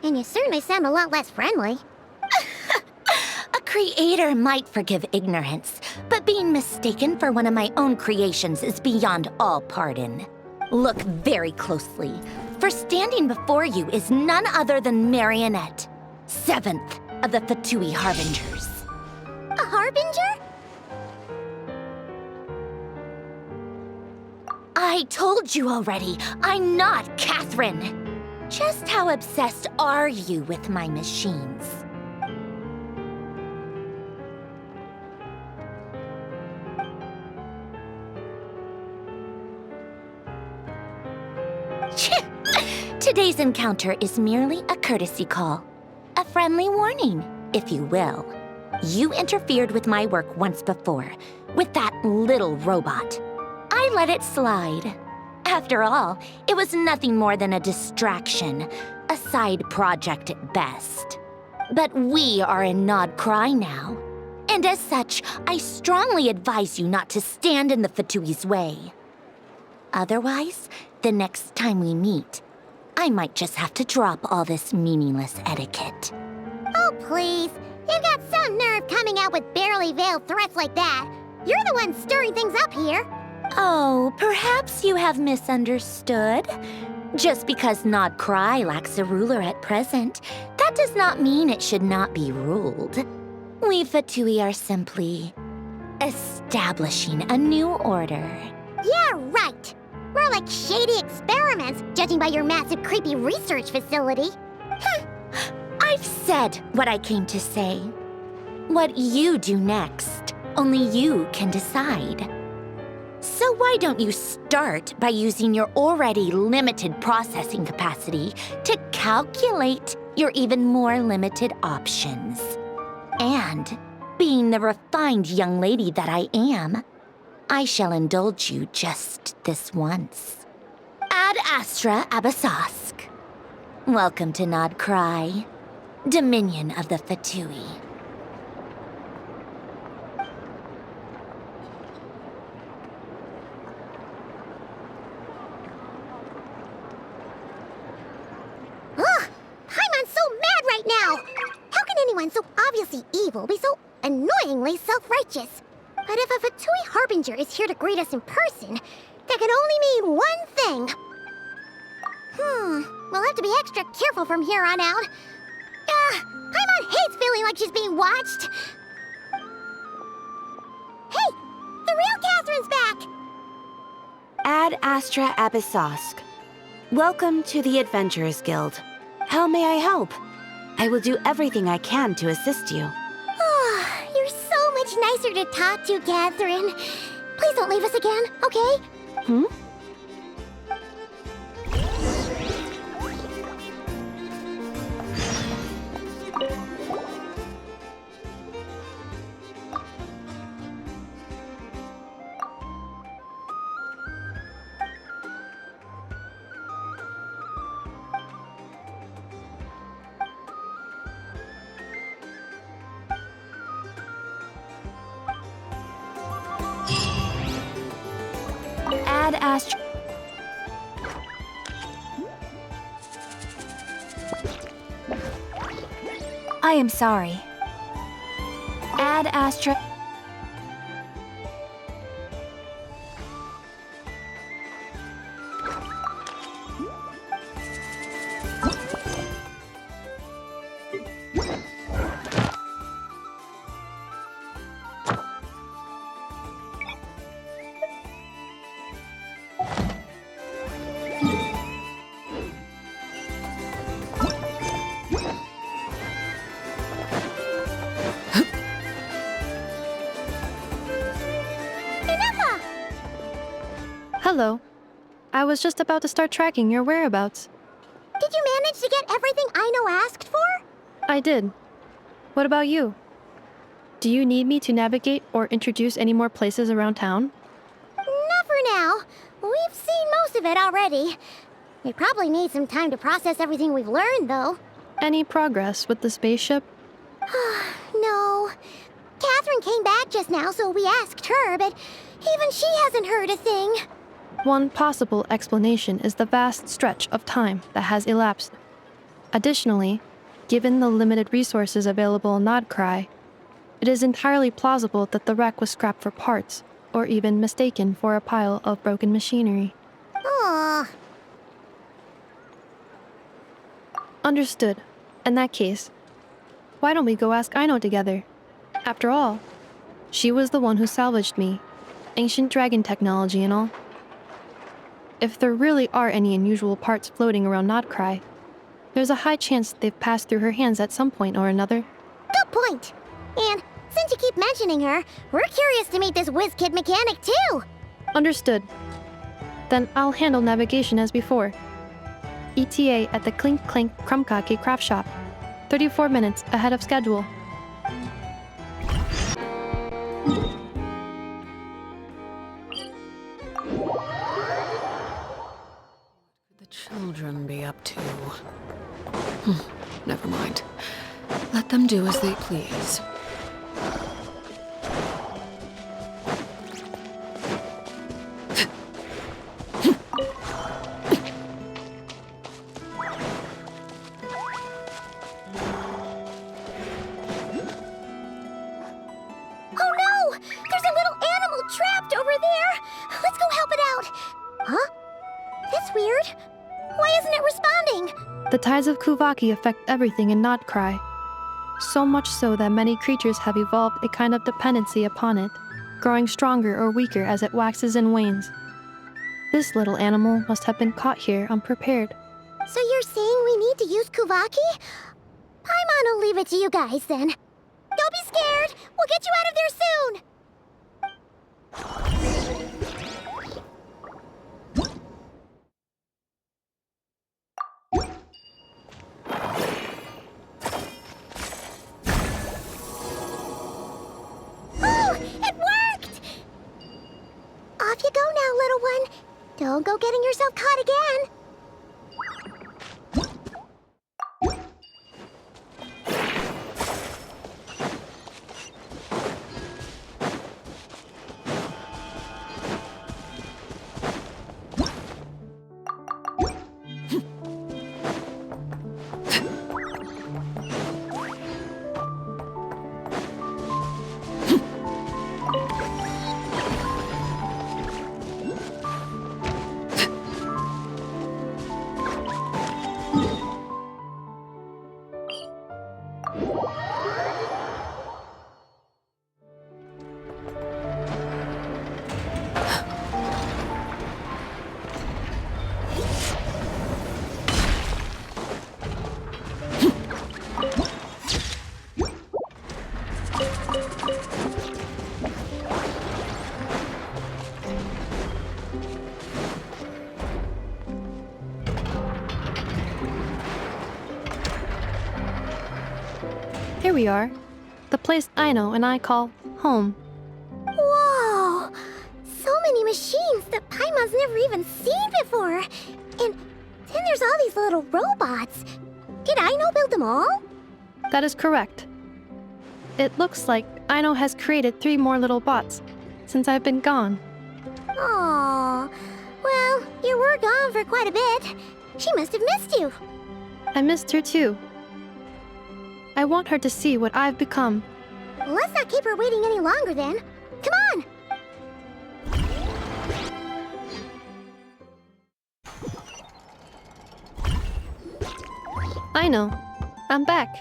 Speaker 1: and you certainly sound a lot less friendly.
Speaker 13: A creator might forgive ignorance, but being mistaken for one of my own creations is beyond all pardon. Look very closely, for standing before you is none other than Marionette, 7th of the Fatui Harbingers.
Speaker 1: A harbinger?
Speaker 13: I told you already, I'm not Catherine. Just how obsessed are you with my machines? Today's encounter is merely a courtesy call. A friendly warning, if you will. You interfered with my work once before, with that little robot. I let it slide. After all, it was nothing more than a distraction, a side project at best. But we are in Nod Cry now, and as such, I strongly advise you not to stand in the Fatui's way. Otherwise, the next time we meet, I might just have to drop all this meaningless etiquette.
Speaker 1: Oh, please. You've got some nerve coming out with barely veiled threats like that. You're the one stirring things up here.
Speaker 13: Oh, perhaps you have misunderstood. Just because Nod Cry lacks a ruler at present, that does not mean it should not be ruled. We Fatui are simply establishing a new order.
Speaker 1: Yeah, right. More like shady experiments, judging by your massive, creepy research facility.
Speaker 13: I've said what I came to say. What you do next, only you can decide. So why don't you start by using your already limited processing capacity to calculate your even more limited options? And, being the refined young lady that I am, I shall indulge you just this once. Ad Astra Abasask. Welcome to Nod Cry, Dominion of the Fatui.
Speaker 1: Ugh! Paimon's so mad right now! How can anyone so obviously evil be so annoyingly self-righteous? But if a Fatui Harbinger is here to greet us in person, that could only mean one thing. We'll have to be extra careful from here on out. Paimon hates feeling like she's being watched. Hey! The real Catherine's back!
Speaker 14: Ad Astra Abyssosque. Welcome to the Adventurers Guild. How may I help? I will do everything I can to assist you.
Speaker 1: You're so much nicer to talk to, Catherine. Please don't leave us again, okay?
Speaker 14: Ad Astra. I am sorry. Ad Astra.
Speaker 2: Hello. I was just about to start tracking your whereabouts.
Speaker 1: Did you manage to get everything Aino asked for?
Speaker 2: I did. What about you? Do you need me to navigate or introduce any more places around town?
Speaker 1: Not for now. We've seen most of it already. We probably need some time to process everything we've learned, though.
Speaker 2: Any progress with the spaceship?
Speaker 1: No. Catherine came back just now, so we asked her, but even she hasn't heard a thing.
Speaker 2: One possible explanation is the vast stretch of time that has elapsed. Additionally, given the limited resources available in Nodcry, it is entirely plausible that the wreck was scrapped for parts, or even mistaken for a pile of broken machinery.
Speaker 1: Aw.
Speaker 2: Understood. In that case, why don't we go ask Aino together? After all, she was the one who salvaged me. Ancient dragon technology and all. If there really are any unusual parts floating around Nodcry, there's a high chance they've passed through her hands at some point or another.
Speaker 1: Good point. And since you keep mentioning her, we're curious to meet this whiz-kid mechanic too.
Speaker 2: Understood. Then I'll handle navigation as before. ETA at the Clink-Clank Krumkake craft shop. 34 minutes ahead of schedule.
Speaker 15: The children be up to? Never mind. Let them do as they please.
Speaker 1: Oh no! There's a little animal trapped over there! Let's go help it out! Huh? That's weird. Why isn't it responding?
Speaker 2: The tides of Kuvaki affect everything in Nodcry. So much so that many creatures have evolved a kind of dependency upon it, growing stronger or weaker as it waxes and wanes. This little animal must have been caught here unprepared.
Speaker 1: So you're saying we need to use Kuvaki? Paimon will leave it to you guys then. Don't be scared! We'll get you out of there soon! Oh! It worked! Off you go now, little one. Don't go getting yourself caught again.
Speaker 2: Here we are. The place Aino and I call home.
Speaker 1: Whoa! So many machines that Paimon's never even seen before. And then there's all these little robots. Did Aino build them all?
Speaker 2: That is correct. It looks like Aino has created 3 more little bots since I've been gone.
Speaker 1: Aww. Well, you were gone for quite a bit. She must have missed you.
Speaker 2: I missed her too. I want her to see what I've become.
Speaker 1: Let's not keep her waiting any longer then. Come on!
Speaker 2: Aino, I'm back.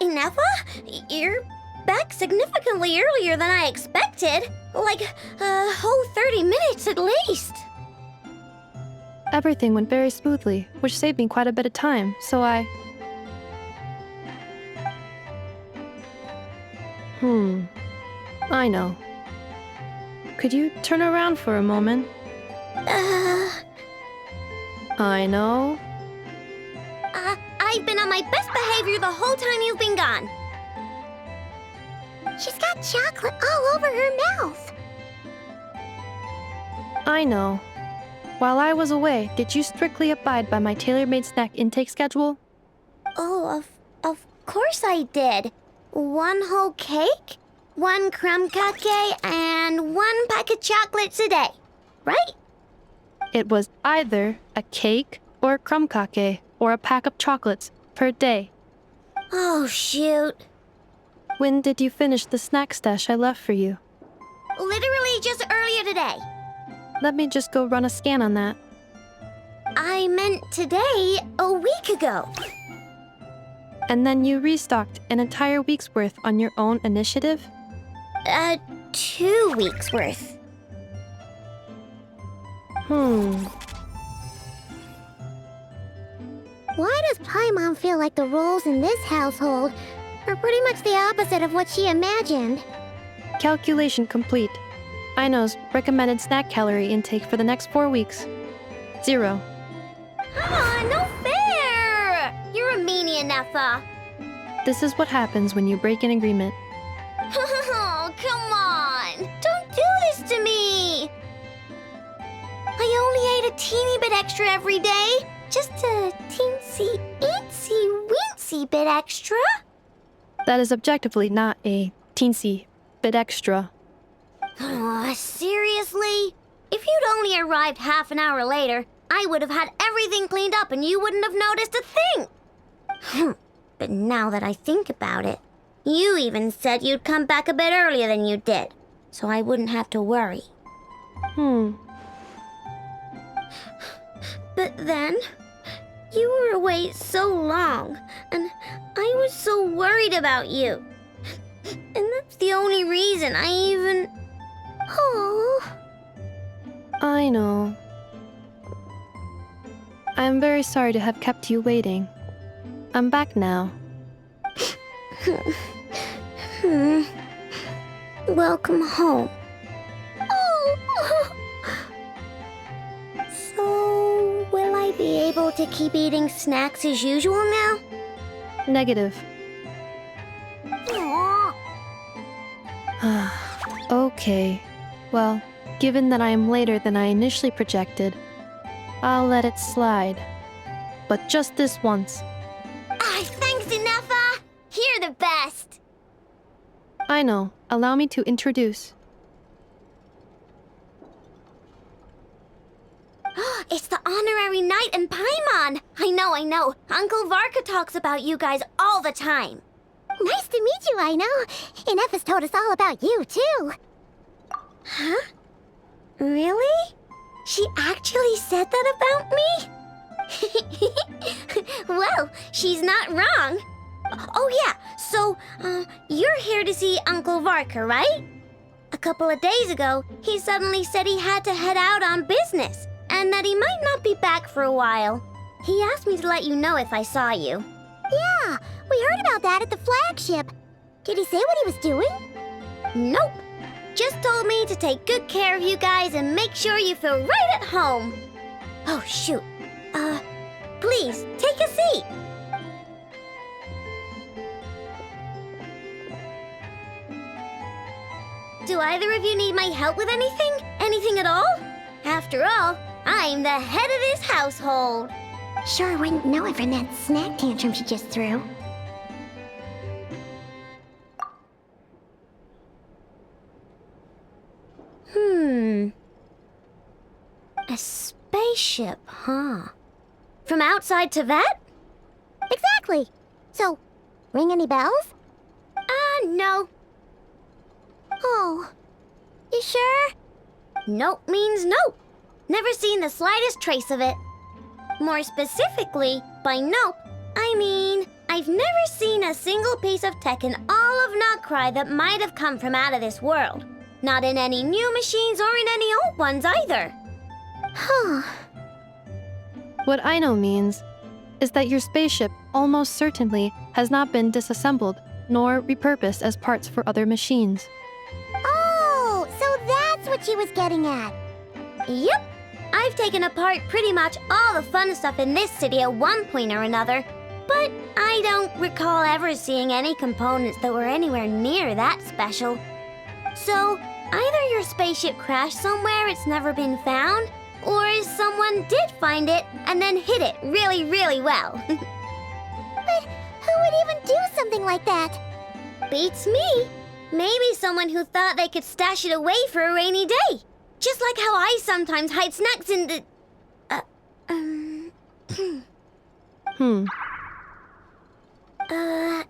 Speaker 3: Ineffa? You're back significantly earlier than I expected. Like a whole 30 minutes at least.
Speaker 2: Everything went very smoothly, which saved me quite a bit of time, so I know. Could you turn around for a moment? I know.
Speaker 1: I've been on my best behavior the whole time you've been gone. She's got chocolate all over her mouth.
Speaker 2: I know. While I was away, did you strictly abide by my tailor-made snack intake schedule?
Speaker 1: Oh, of course I did. 1 whole cake, 1 crumb cake, and 1 pack of chocolates a day, right?
Speaker 2: It was either a cake or a crumb cake or a pack of chocolates per day.
Speaker 1: Oh, shoot.
Speaker 2: When did you finish the snack stash I left for you?
Speaker 1: Literally just earlier today.
Speaker 2: Let me just go run a scan on that.
Speaker 1: I meant today, a week ago.
Speaker 2: And then you restocked an entire week's worth on your own initiative?
Speaker 1: 2 weeks worth. Why does Paimon feel like the roles in this household are pretty much the opposite of what she imagined?
Speaker 2: Calculation complete. Aino's recommended snack calorie intake for the next 4 weeks. 0.
Speaker 1: No fair! You're a meanie, Nefa.
Speaker 2: This is what happens when you break an agreement.
Speaker 1: Oh, come on! Don't do this to me! I only ate a teeny bit extra every day. Just a teensy-eensy-weensy bit extra.
Speaker 2: That is objectively not a teensy bit extra.
Speaker 1: Oh, seriously? If you'd only arrived half an hour later, I would have had everything cleaned up and you wouldn't have noticed a thing. But now that I think about it, you even said you'd come back a bit earlier than you did, so I wouldn't have to worry. But then, you were away so long, and I was so worried about you. And that's the only reason I even... Oh.
Speaker 2: I know. I'm very sorry to have kept you waiting. I'm back now.
Speaker 1: Welcome home. Oh. So, will I be able to keep eating snacks as usual now?
Speaker 2: Negative. Okay. Well, given that I am later than I initially projected, I'll let it slide. But just this once.
Speaker 1: Thanks, Nefa! You're the best!
Speaker 2: I know. Allow me to introduce.
Speaker 1: It's the honorary knight and Paimon! I know. Uncle Varka talks about you guys all the time. Nice to meet you, I know. And Nefa's told us all about you, too. Huh? Really? She actually said that about me? Well, she's not wrong. Oh yeah, so, you're here to see Uncle Varka, right? A couple of days ago, he suddenly said he had to head out on business, and that he might not be back for a while. He asked me to let you know if I saw you. Yeah, we heard about that at the flagship. Did he say what he was doing? Nope. Just told me to take good care of you guys and make sure you feel right at home. Oh, shoot. Please, take a seat. Do either of you need my help with anything? Anything at all? After all, I'm the head of this household. Sure wouldn't know it from that snack tantrum she just threw. A spaceship, huh? From outside to that? Exactly. So, ring any bells? No. Oh. You sure? Nope means nope. Never seen the slightest trace of it. More specifically, by nope, I mean, I've never seen a single piece of tech in all of Notcry that might have come from out of this world. Not in any new machines or in any old ones either. Huh.
Speaker 2: What I know means is that your spaceship almost certainly has not been disassembled nor repurposed as parts for other machines.
Speaker 1: Oh, so that's what she was getting at.
Speaker 13: Yep. I've taken apart pretty much all the fun stuff in this city at one point or another, but I don't recall ever seeing any components that were anywhere near that special. So, either your spaceship crashed somewhere it's never been found, or someone did find it and then hid it really, really well.
Speaker 1: But who would even do something like that?
Speaker 13: Beats me. Maybe someone who thought they could stash it away for a rainy day. Just like how I sometimes hide snacks in the...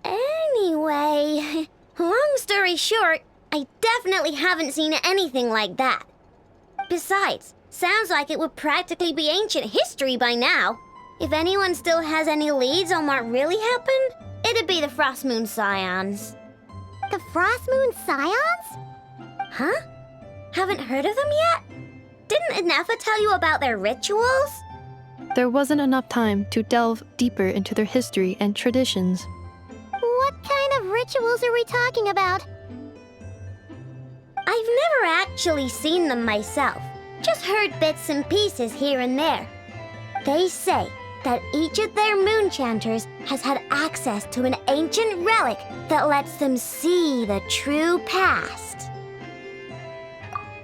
Speaker 13: Anyway, long story short, I definitely haven't seen anything like that. Besides, sounds like it would practically be ancient history by now. If anyone still has any leads on what really happened, it'd be the Frost Moon Scions.
Speaker 1: The Frost Moon Scions?
Speaker 13: Huh? Haven't heard of them yet? Didn't Inefa tell you about their rituals?
Speaker 2: There wasn't enough time to delve deeper into their history and traditions.
Speaker 1: What kind of rituals are we talking about?
Speaker 13: I've never actually seen them myself, just heard bits and pieces here and there. They say that each of their moon chanters has had access to an ancient relic that lets them see the true past.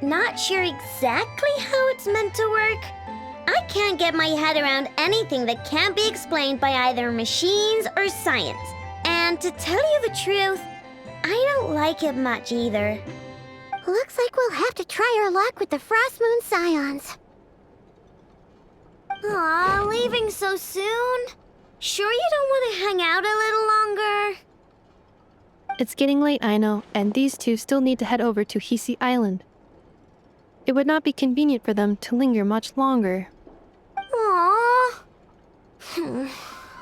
Speaker 13: Not sure exactly how it's meant to work. I can't get my head around anything that can't be explained by either machines or science. And to tell you the truth, I don't like it much either.
Speaker 1: Looks like we'll have to try our luck with the Frost Moon Scions.
Speaker 13: Aw, leaving so soon? Sure you don't want to hang out a little longer?
Speaker 2: It's getting late, I know, and these two still need to head over to Hisi Island. It would not be convenient for them to linger much longer.
Speaker 13: Aww.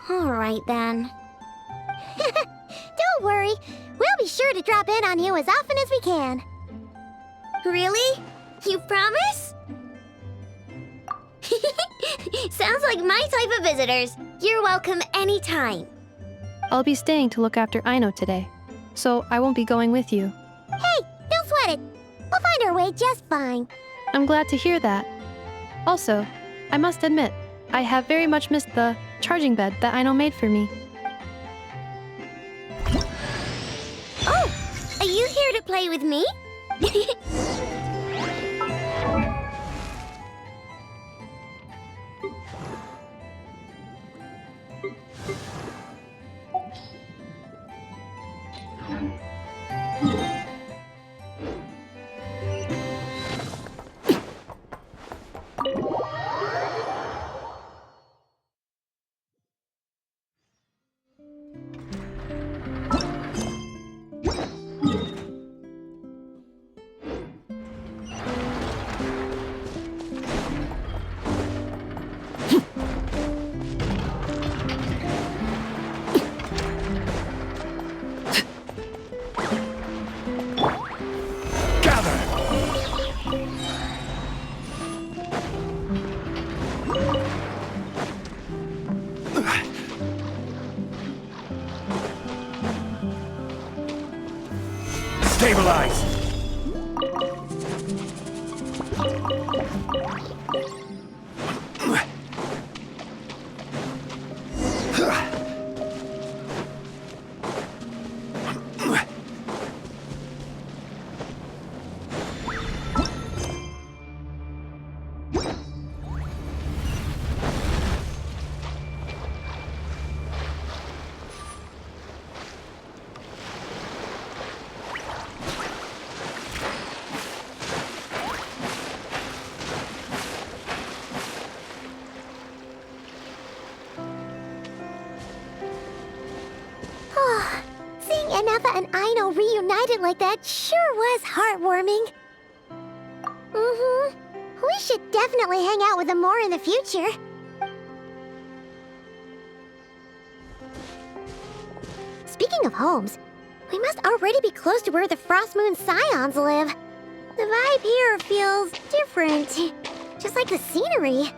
Speaker 13: All right then.
Speaker 1: Don't worry, we'll be sure to drop in on you as often as we can.
Speaker 13: Really? You promise? Sounds like my type of visitors. You're welcome anytime.
Speaker 2: I'll be staying to look after Aino today, so I won't be going with you.
Speaker 1: Hey, don't sweat it. We'll find our way just fine.
Speaker 2: I'm glad to hear that. Also, I must admit, I have very much missed the charging bed that Aino made for me.
Speaker 13: Oh, are you here to play with me?
Speaker 11: Stabilize!
Speaker 1: Seeing Inefa and Aino reunited like that sure was heartwarming. We should definitely hang out with them more in the future. Speaking of homes, we must already be close to where the Frost Moon Scions live. The vibe here feels different, just like the scenery.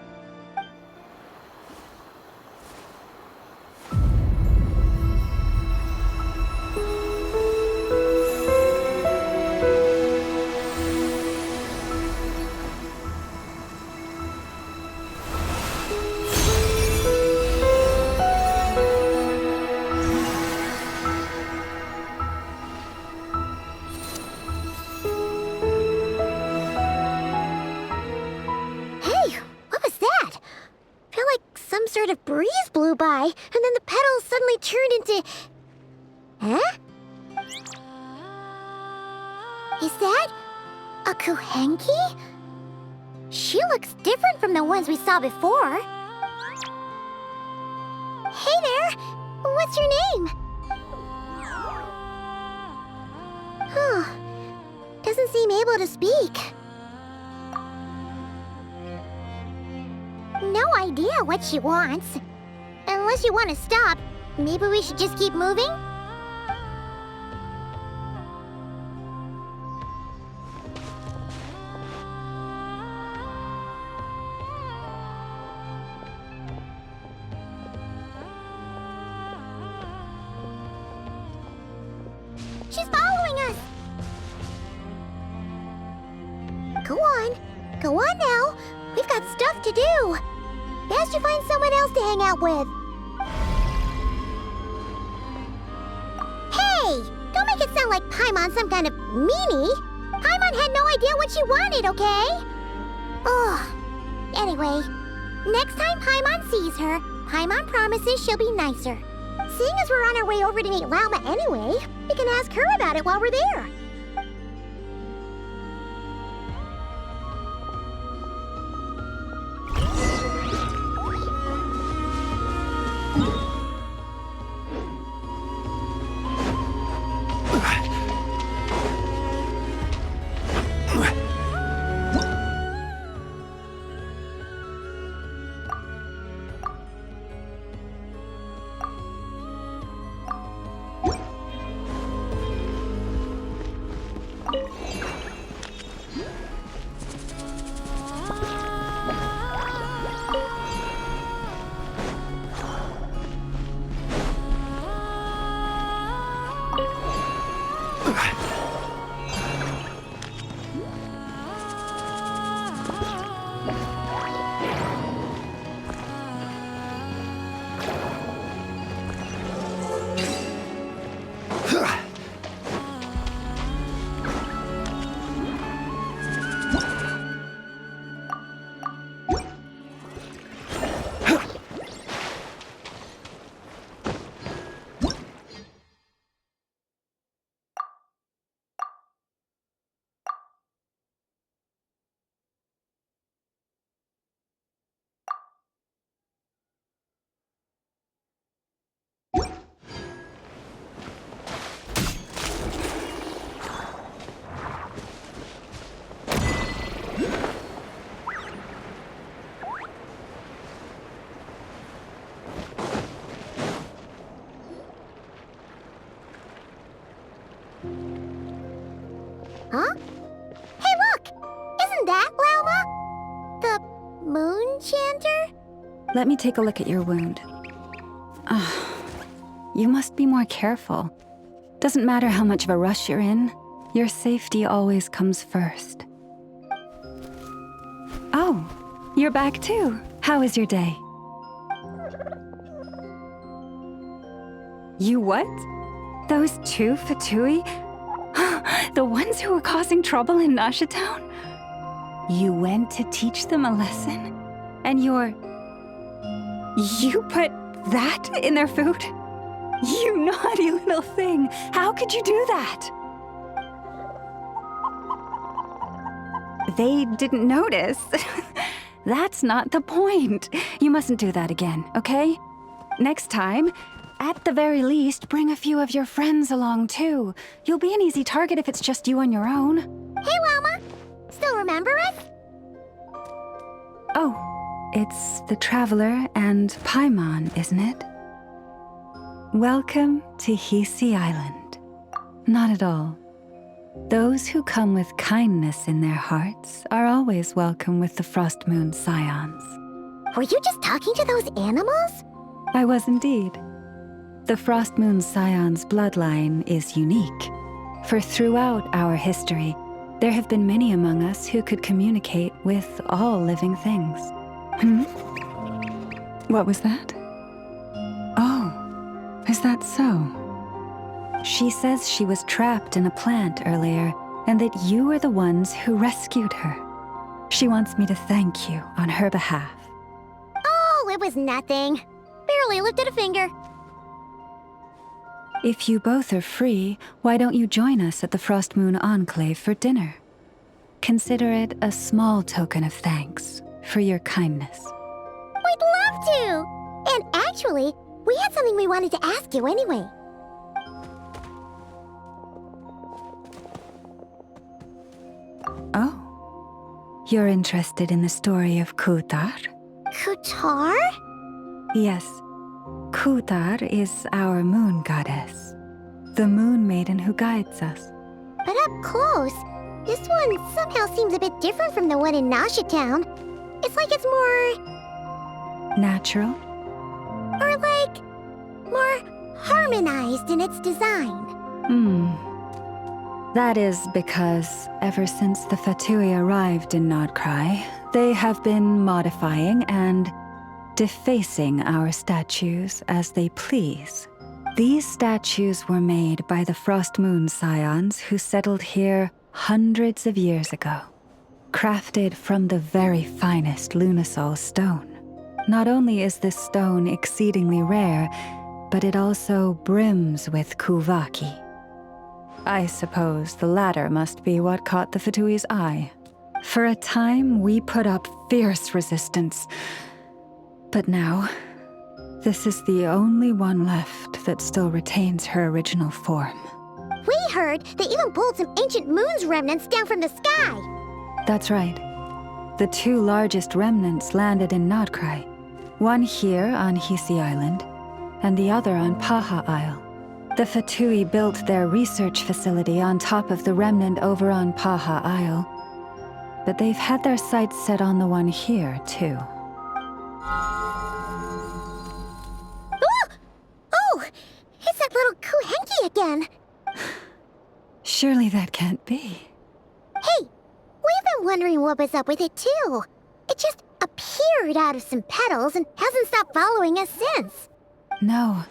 Speaker 1: sort of breeze blew by, and then the petals suddenly turned into... Huh? Is that a Kuhenki? She looks different from the ones we saw before. Hey there! What's your name? Huh. Doesn't seem able to speak. No idea what she wants. Unless you want to stop, maybe we should just keep moving? She's following us! Go on. Go on now. We've got stuff to do. Best you find someone else to hang out with. Hey! Don't make it sound like Paimon's some kind of meanie. Paimon had no idea what she wanted, okay? Ugh. Anyway, next time Paimon sees her, Paimon promises she'll be nicer. Seeing as we're on our way over to meet Lauma anyway, we can ask her about it while we're there. Huh? Hey, look! Isn't that Lauma? The moon chanter?
Speaker 9: Let me take a look at your wound. You must be more careful. Doesn't matter how much of a rush you're in, your safety always comes first. Oh, you're back too. How is your day? You what? Those two Fatui? The ones who were causing trouble in Nasha Town? You went to teach them a lesson? And you put that in their food? You naughty little thing! How could you do that? They didn't notice. That's not the point. You mustn't do that again, okay? Next time, at the very least, bring a few of your friends along too. You'll be an easy target if it's just you on your own.
Speaker 1: Hey, Lauma! Still remember us?
Speaker 9: Oh, it's the Traveler and Paimon, isn't it? Welcome to Hisi Island. Not at all. Those who come with kindness in their hearts are always welcome with the Frost Moon Scions.
Speaker 1: Were you just talking to those animals?
Speaker 9: I was indeed. The Frost Moon Scions bloodline is unique, for throughout our history, there have been many among us who could communicate with all living things. What was that? Oh, is that so? She says she was trapped in a plant earlier, and that you were the ones who rescued her. She wants me to thank you on her behalf.
Speaker 1: Oh, it was nothing. Barely lifted a finger.
Speaker 9: If you both are free, why don't you join us at the Frost Moon Enclave for dinner? Consider it a small token of thanks for your kindness.
Speaker 1: We'd love to! And actually, we had something we wanted to ask you anyway.
Speaker 9: Oh. You're interested in the story of Kutar?
Speaker 1: Kutar?
Speaker 9: Yes. Kutar is our moon goddess. The moon maiden who guides us.
Speaker 1: But up close, this one somehow seems a bit different from the one in Nasha Town. It's like it's more...
Speaker 9: natural?
Speaker 1: Or like... more harmonized in its design.
Speaker 9: That is because ever since the Fatui arrived in Nodcry, they have been modifying and defacing our statues as they please. These statues were made by the Frost Moon Scions who settled here hundreds of years ago, crafted from the very finest Lunasol stone. Not only is this stone exceedingly rare, but it also brims with Kuvaki. I suppose the latter must be what caught the Fatui's eye. For a time, we put up fierce resistance. But now, this is the only one left that still retains her original form.
Speaker 1: We heard they even pulled some ancient moon's remnants down from the sky.
Speaker 9: That's right. The two largest remnants landed in Nodcry. One here on Hisi Island, and the other on Paha Isle. The Fatui built their research facility on top of the remnant over on Paha Isle, but they've had their sights set on the one here, too.
Speaker 1: Oh! It's that little Kuhenki again!
Speaker 9: Surely that can't be.
Speaker 1: Hey! We've been wondering what was up with it, too. It just appeared out of some petals and hasn't stopped following us since.
Speaker 9: No,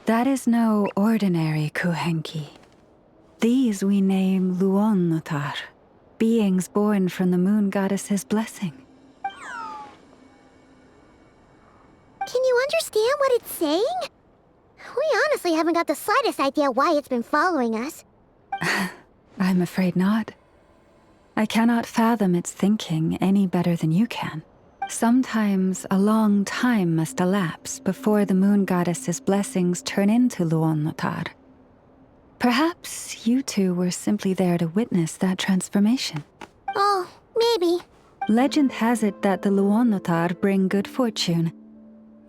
Speaker 9: that is no ordinary Kuhenki. These we name Luonnotar, beings born from the moon goddess's blessing.
Speaker 1: Can you understand what it's saying? We honestly haven't got the slightest idea why it's been following us.
Speaker 9: I'm afraid not. I cannot fathom its thinking any better than you can. Sometimes a long time must elapse before the moon goddess's blessings turn into Luonnotar. Perhaps you two were simply there to witness that transformation.
Speaker 1: Oh, maybe.
Speaker 9: Legend has it that the Luonnotar bring good fortune.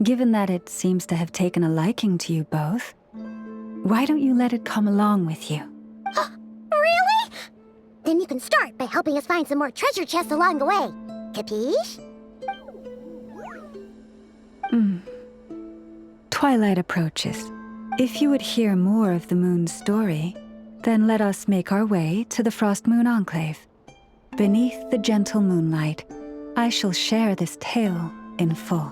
Speaker 9: Given that it seems to have taken a liking to you both, why don't you let it come along with you?
Speaker 1: Really? Then you can start by helping us find some more treasure chests along the way. Capiche?
Speaker 9: Twilight approaches. If you would hear more of the moon's story, then let us make our way to the Frost Moon Enclave. Beneath the gentle moonlight, I shall share this tale in full.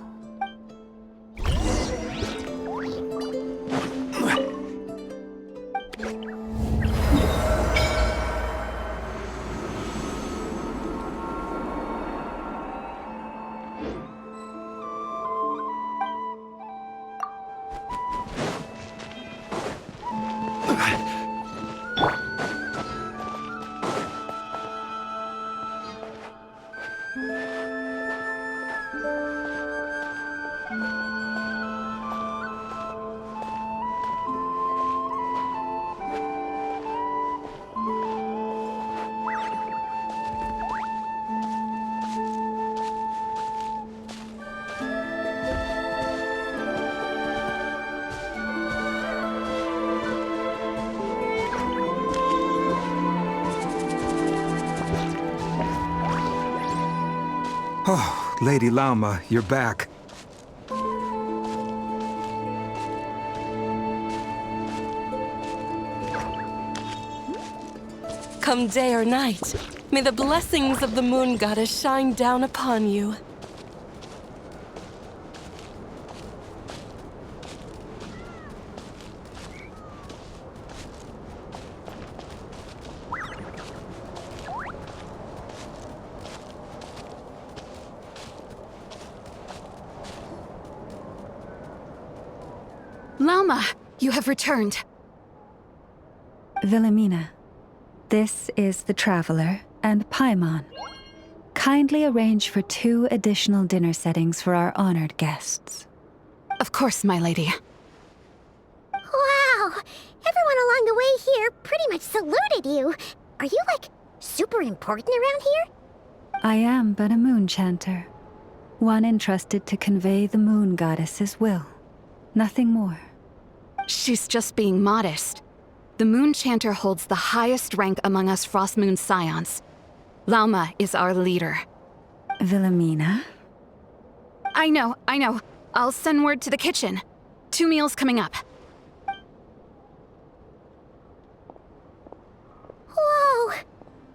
Speaker 16: Oh, Lady Lauma, you're back.
Speaker 17: Come day or night, may the blessings of the moon goddess shine down upon you.
Speaker 12: Lauma, you have returned.
Speaker 9: Wilhelmina, this is the Traveler and Paimon. Kindly arrange for 2 additional dinner settings for our honored guests.
Speaker 12: Of course, my lady.
Speaker 1: Wow! Everyone along the way here pretty much saluted you. Are you, like, super important around here?
Speaker 9: I am but a moon chanter, one entrusted to convey the moon goddess's will. Nothing more.
Speaker 12: She's just being modest. The Moon Chanter holds the highest rank among us Frost Moon Scions. Lauma is our leader.
Speaker 9: Wilhelmina?
Speaker 12: I know. I'll send word to the kitchen. 2 meals coming up.
Speaker 1: Whoa!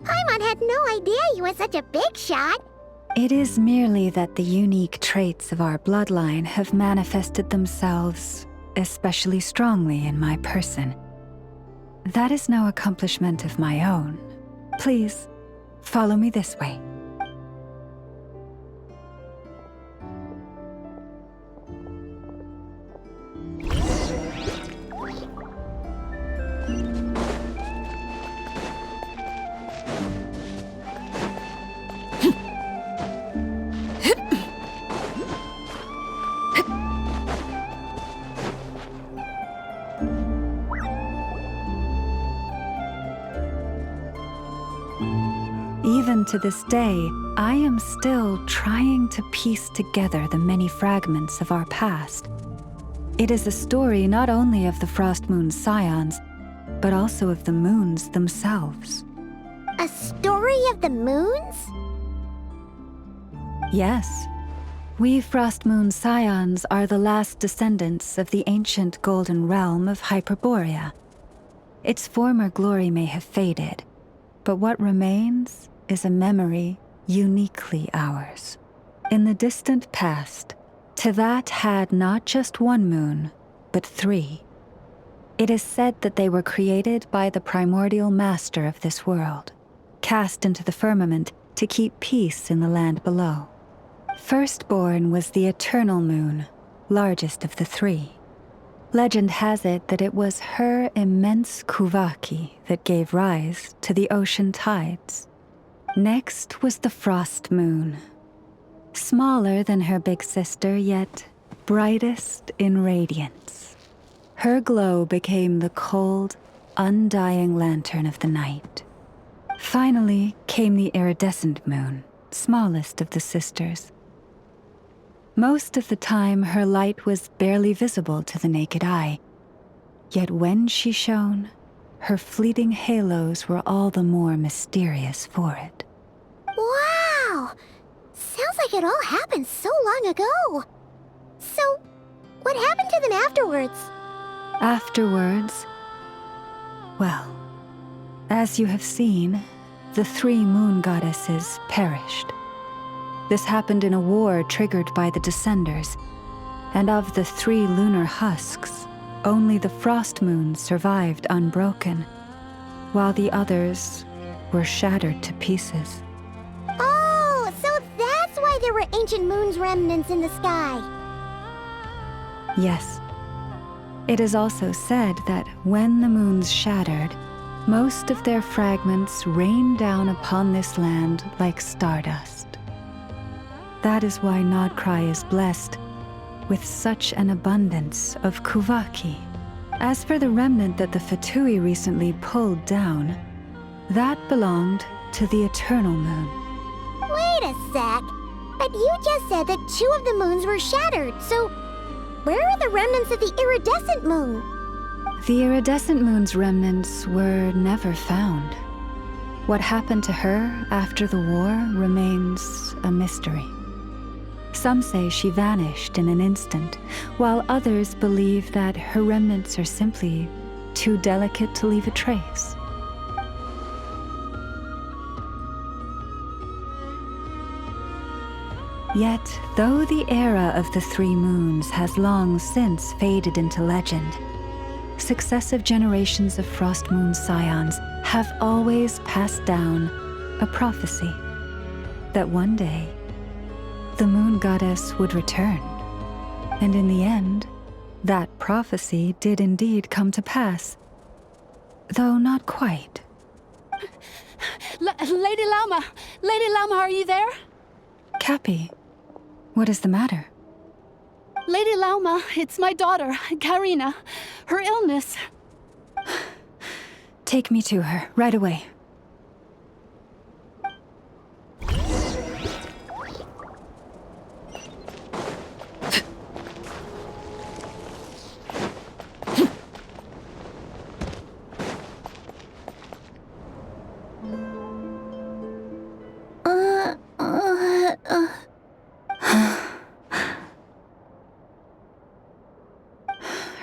Speaker 1: Paimon had no idea you were such a big shot.
Speaker 9: It is merely that the unique traits of our bloodline have manifested themselves especially strongly in my person. That is no accomplishment of my own. Please, follow me this way. Even to this day, I am still trying to piece together the many fragments of our past. It is a story not only of the Frost Moon Scions, but also of the moons themselves.
Speaker 1: A story of the moons?
Speaker 9: Yes. We Frost Moon Scions are the last descendants of the ancient golden realm of Hyperborea. Its former glory may have faded, but what remains is a memory uniquely ours. In the distant past, Tivat had not just 1 moon, but 3. It is said that they were created by the primordial master of this world, cast into the firmament to keep peace in the land below. Firstborn was the eternal moon, largest of the 3. Legend has it that it was her immense Kuvaki that gave rise to the ocean tides. Next was the frost moon. Smaller than her big sister, yet brightest in radiance. Her glow became the cold, undying lantern of the night. Finally came the iridescent moon, smallest of the sisters. Most of the time, her light was barely visible to the naked eye. Yet when she shone, her fleeting halos were all the more mysterious for it.
Speaker 1: Wow! Sounds like it all happened so long ago. So, what happened to them afterwards?
Speaker 9: Afterwards, well, as you have seen, the 3 moon goddesses perished. This happened in a war triggered by the Descenders, and of the 3 lunar husks, only the frost moon survived unbroken, while the others were shattered to pieces.
Speaker 1: Oh, so that's why there were ancient moon's remnants in the sky.
Speaker 9: Yes. It is also said that when the moons shattered, most of their fragments rained down upon this land like stardust. That is why Nodcry is blessed with such an abundance of Kuvaki. As for the remnant that the Fatui recently pulled down, that belonged to the Eternal Moon.
Speaker 1: Wait a sec. But you just said that 2 of the moons were shattered, so where are the remnants of the iridescent moon?
Speaker 9: The iridescent moon's remnants were never found. What happened to her after the war remains a mystery. Some say she vanished in an instant, while others believe that her remnants are simply too delicate to leave a trace. Yet, though the era of the 3 moons has long since faded into legend, successive generations of Frost Moon Scions have always passed down a prophecy that one day the moon goddess would return, and in the end, That prophecy did indeed come to pass. Though not quite.
Speaker 18: Lady Lauma! Lady Lauma, are you there?
Speaker 9: Cappy, what is the matter?
Speaker 18: Lady Lauma, it's my daughter, Karina. Her illness.
Speaker 9: Take me to her, right away.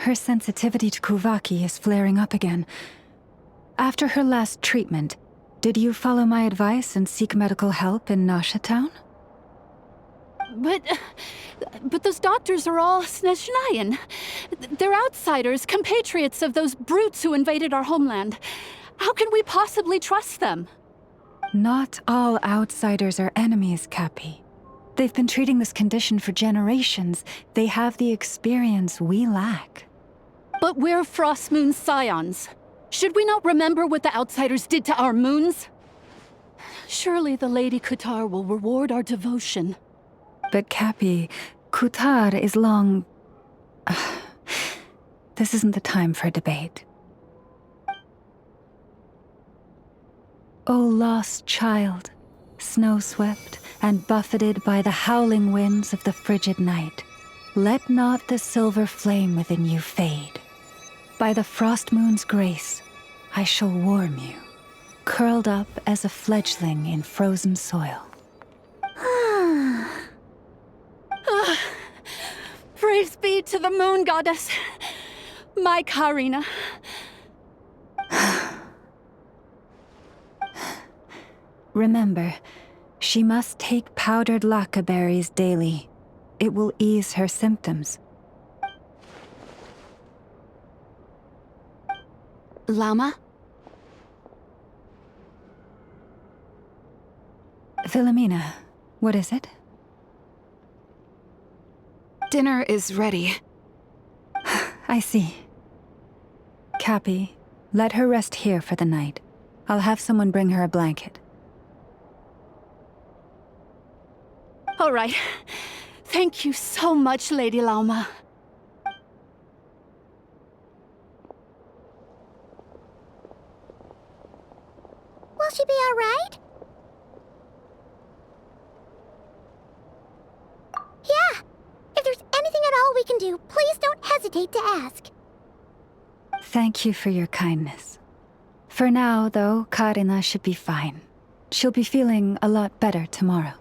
Speaker 9: Her sensitivity to Kuvaki is flaring up again. After her last treatment, did you follow my advice and seek medical help in Nasha Town?
Speaker 18: But those doctors are all Snezhnayan. They're outsiders, compatriots of those brutes who invaded our homeland. How can we possibly trust them?
Speaker 9: Not all outsiders are enemies, Cappy. They've been treating this condition for generations. They have the experience we lack.
Speaker 18: But we're Frost Moon Scions. Should we not remember what the outsiders did to our moons? Surely the Lady Kutar will reward our devotion.
Speaker 9: But Cappy, Kutar is long... This isn't the time for a debate. O lost child, snow-swept and buffeted by the howling winds of the frigid night, let not the silver flame within you fade. By the frost moon's grace, I shall warm you, curled up as a fledgling in frozen soil.
Speaker 18: Praise be to the moon goddess, my Karina.
Speaker 9: Remember, she must take powdered laka berries daily. It will ease her symptoms.
Speaker 12: Lauma?
Speaker 9: Philomena, what is it?
Speaker 12: Dinner is ready.
Speaker 9: I see. Cappy, let her rest here for the night. I'll have someone bring her a blanket.
Speaker 18: All right. Thank you so much, Lady Lauma.
Speaker 1: Will she be all right? Yeah! If there's anything at all we can do, please don't hesitate to ask.
Speaker 9: Thank you for your kindness. For now, though, Karina should be fine. She'll be feeling a lot better tomorrow.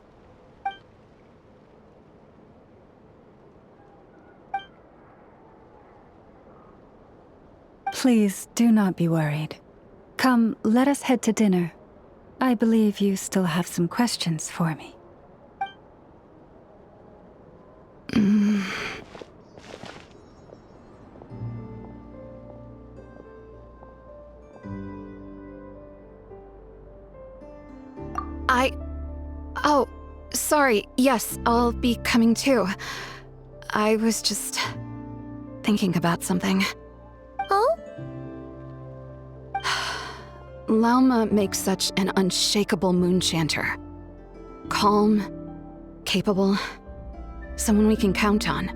Speaker 9: Please do not be worried. Come, let us head to dinner. I believe you still have some questions for me.
Speaker 12: Oh, sorry. Yes, I'll be coming too. I was just thinking about something.
Speaker 1: Oh?
Speaker 12: Lauma makes such an unshakable moon chanter. Calm, capable, someone we can count on.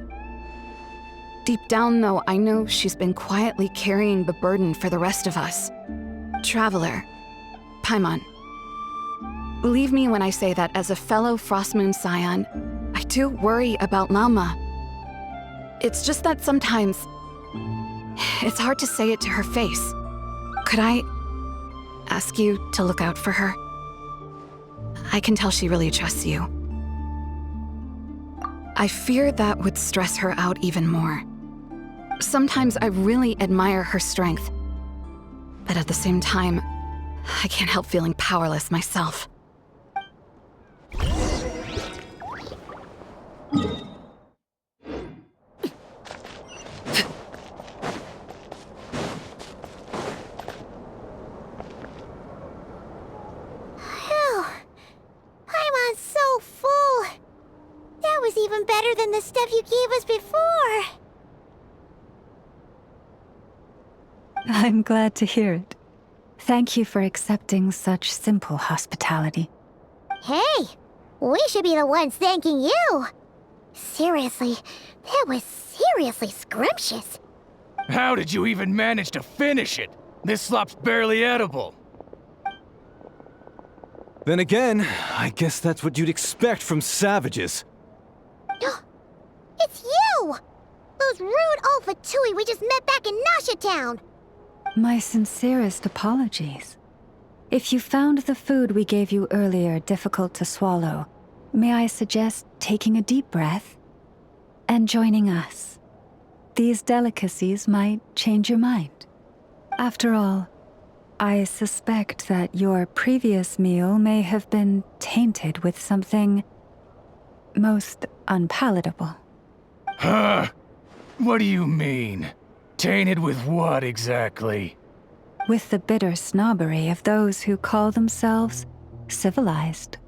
Speaker 12: Deep down, though, I know she's been quietly carrying the burden for the rest of us. Traveler, Paimon, believe me when I say that as a fellow Frostmoon Scion, I do worry about Lauma. It's just that sometimes it's hard to say it to her face. Could I ask you to look out for her? I can tell she really trusts you. I fear that would stress her out even more. Sometimes I really admire her strength, but at the same time, I can't help feeling powerless myself.
Speaker 1: Paimon's so full. That was even better than the stuff you gave us before.
Speaker 9: I'm glad to hear it. Thank you for accepting such simple hospitality.
Speaker 1: Hey, we should be the ones thanking you. Seriously, that was seriously scrumptious.
Speaker 10: How did you even manage to finish it? This slop's barely edible.
Speaker 11: Then again, I guess that's what you'd expect from savages.
Speaker 1: It's you! Those rude old Fatui we just met back in Nasha Town!
Speaker 9: My sincerest apologies. If you found the food we gave you earlier difficult to swallow, may I suggest taking a deep breath and joining us? These delicacies might change your mind. After all, I suspect that your previous meal may have been tainted with something most unpalatable.
Speaker 10: Huh? What do you mean? Tainted with what exactly?
Speaker 9: With the bitter snobbery of those who call themselves civilized.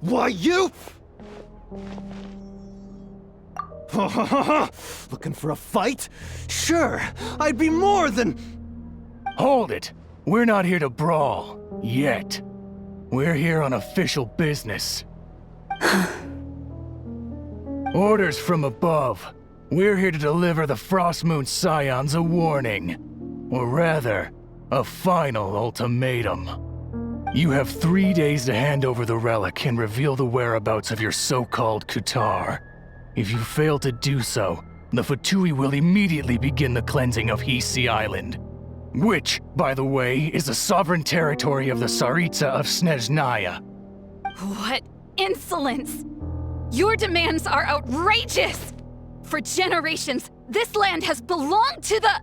Speaker 11: Why, you? Looking for a fight? Sure, I'd be more than...
Speaker 10: Hold it! We're not here to brawl. Yet. We're here on official business. Orders from above. We're here to deliver the Frostmoon Scions a warning. Or rather, a final ultimatum. You have 3 days to hand over the relic and reveal the whereabouts of your so-called Kutar. If you fail to do so, the Fatui will immediately begin the cleansing of Hisi Island. Which, by the way, is the sovereign territory of the Tsaritsa of Snezhnaya.
Speaker 18: What insolence! Your demands are outrageous! For generations, this land has belonged to the...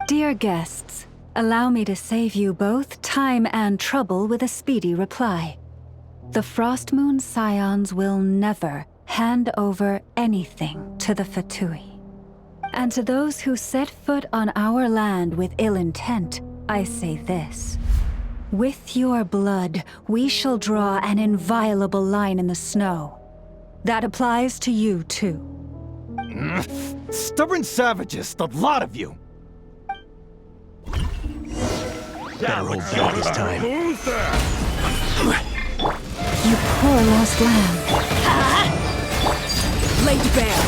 Speaker 9: Dear guests, allow me to save you both time and trouble with a speedy reply. The Frostmoon Scions will never hand over anything to the Fatui. And to those who set foot on our land with ill intent, I say this. With your blood, we shall draw an inviolable line in the snow. That applies to you, too.
Speaker 11: Stubborn savages, the lot of you!
Speaker 8: Better hold back this time.
Speaker 11: Who's that?
Speaker 9: You poor lost lamb.
Speaker 18: Laid bare.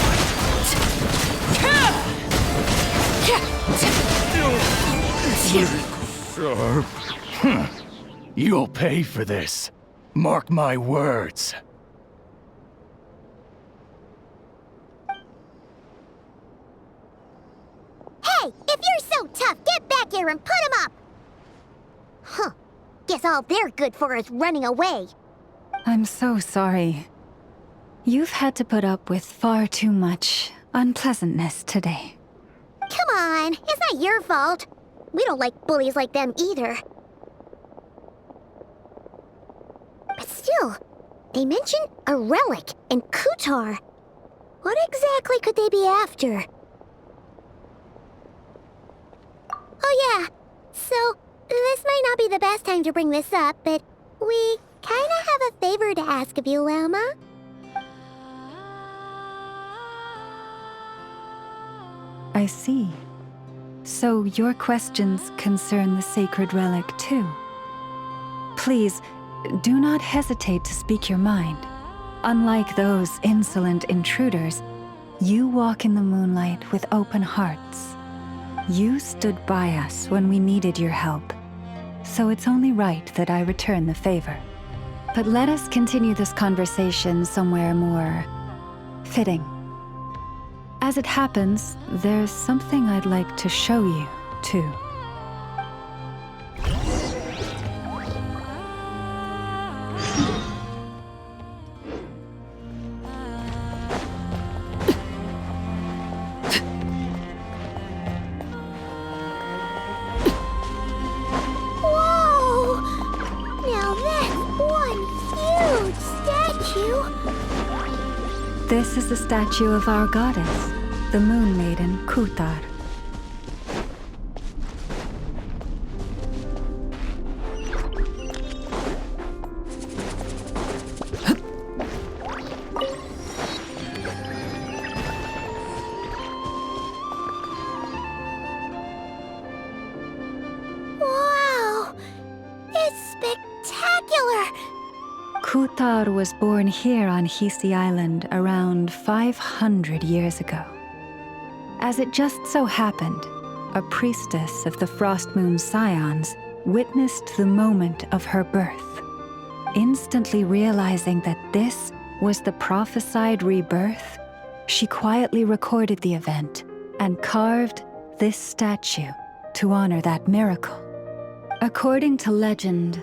Speaker 10: You'll pay for this. Mark my words.
Speaker 1: Hey, if you're so tough, get back here and put him up! Huh. Guess all they're good for is running away.
Speaker 9: I'm so sorry. You've had to put up with far too much unpleasantness today.
Speaker 1: Come on, it's not your fault. We don't like bullies like them either. But still, they mention a relic and Kutar. What exactly could they be after? Oh yeah, so this might not be the best time to bring this up, but we kinda have a favor to ask of you, Lama.
Speaker 9: I see. So your questions concern the sacred relic too. Please, do not hesitate to speak your mind. Unlike those insolent intruders, you walk in the moonlight with open hearts. You stood by us when we needed your help, so it's only right that I return the favor. But let us continue this conversation somewhere more fitting. As it happens, there's something I'd like to show you, too.
Speaker 1: Whoa! Now that's one huge statue!
Speaker 9: This is the statue of our goddess, the Moon Maiden Kutar.
Speaker 1: is spectacular!
Speaker 9: Kutar was born here on Hisi Island around 500 years ago. As it just so happened, a priestess of the Frost Moon Scions witnessed the moment of her birth. Instantly realizing that this was the prophesied rebirth, she quietly recorded the event and carved this statue to honor that miracle. According to legend,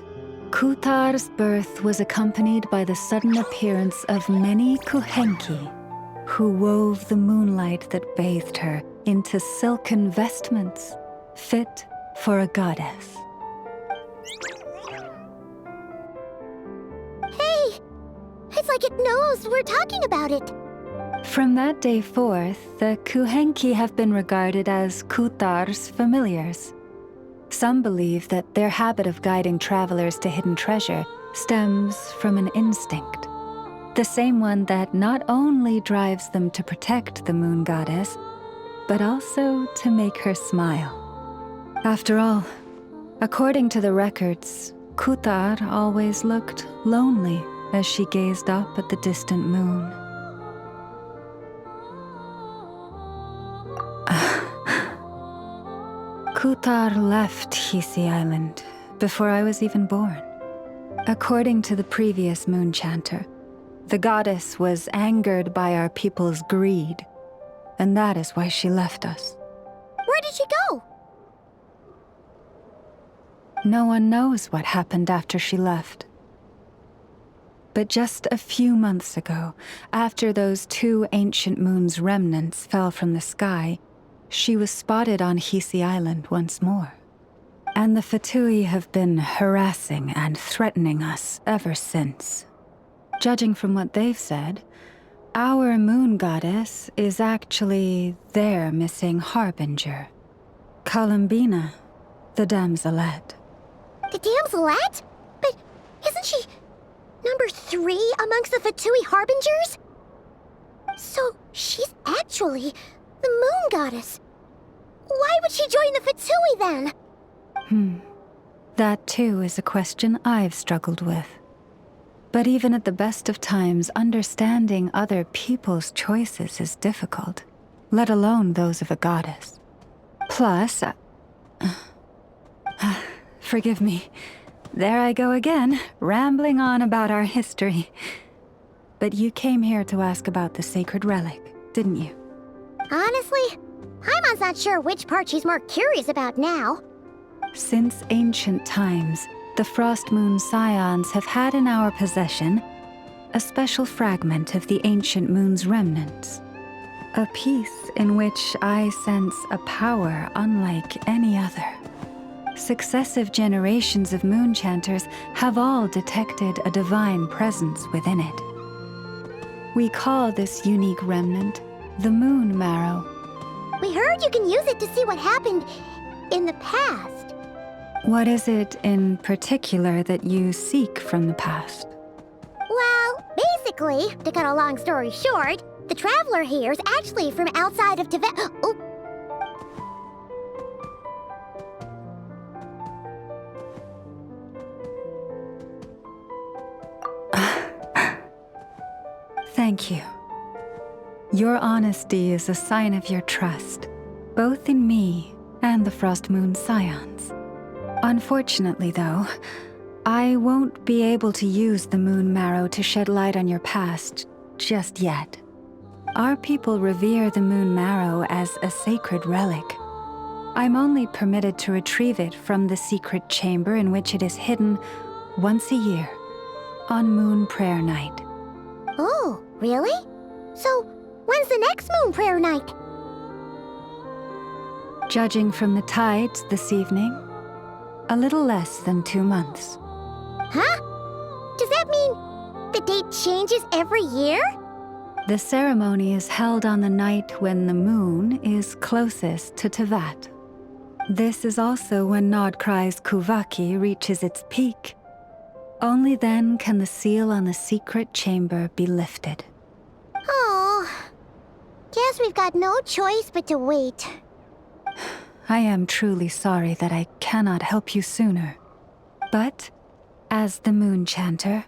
Speaker 9: Kutar's birth was accompanied by the sudden appearance of many Kuhenki, who wove the moonlight that bathed her into silken vestments fit for a goddess.
Speaker 1: Hey! It's like it knows we're talking about it.
Speaker 9: From that day forth, the Kuhenki have been regarded as Kutar's familiars. Some believe that their habit of guiding travelers to hidden treasure stems from an instinct. The same one that not only drives them to protect the moon goddess, but also to make her smile. After all, according to the records, Kutar always looked lonely as she gazed up at the distant moon. Kutar left Hisi Island before I was even born. According to the previous moon chanter, the goddess was angered by our people's greed, and that is why she left us.
Speaker 1: Where did she go?
Speaker 9: No one knows what happened after she left. But just a few months ago, after those 2 ancient moon's remnants fell from the sky, she was spotted on Hisi Island once more. And the Fatui have been harassing and threatening us ever since. Judging from what they've said, our moon goddess is actually their missing harbinger, Columbina, the damselette.
Speaker 1: The damselette? But isn't she number 3 amongst the Fatui harbingers? So she's actually the moon goddess. Why would she join the Fatui then?
Speaker 9: That too is a question I've struggled with. But even at the best of times, understanding other people's choices is difficult, let alone those of a goddess. Plus, forgive me, there I go again, rambling on about our history. But you came here to ask about the sacred relic, didn't you?
Speaker 1: Honestly, Paimon's not sure which part she's more curious about now.
Speaker 9: Since ancient times, the Frost Moon Scions have had in our possession a special fragment of the ancient moon's remnants. A piece in which I sense a power unlike any other. Successive generations of moon chanters have all detected a divine presence within it. We call this unique remnant the Moon Marrow.
Speaker 1: We heard you can use it to see what happened in the past.
Speaker 9: What is it in particular that you seek from the past?
Speaker 1: Well, basically, to cut a long story short, the traveler here is actually from outside of Tibet. Oh.
Speaker 9: Thank you. Your honesty is a sign of your trust, both in me and the Frost Moon Scions. Unfortunately, though, I won't be able to use the Moon Marrow to shed light on your past just yet. Our people revere the Moon Marrow as a sacred relic. I'm only permitted to retrieve it from the secret chamber in which it is hidden once a year, on Moon Prayer Night.
Speaker 1: Oh, really? So, when's the next Moon Prayer Night?
Speaker 9: Judging from the tides this evening, a little less than 2 months.
Speaker 1: Huh? Does that mean the date changes every year?
Speaker 9: The ceremony is held on the night when the moon is closest to Tevat. This is also when Nodkrai's Kuvaki reaches its peak. Only then can the seal on the secret chamber be lifted.
Speaker 1: Oh, guess we've got no choice but to wait.
Speaker 9: I am truly sorry that I cannot help you sooner. But, as the Moon Chanter,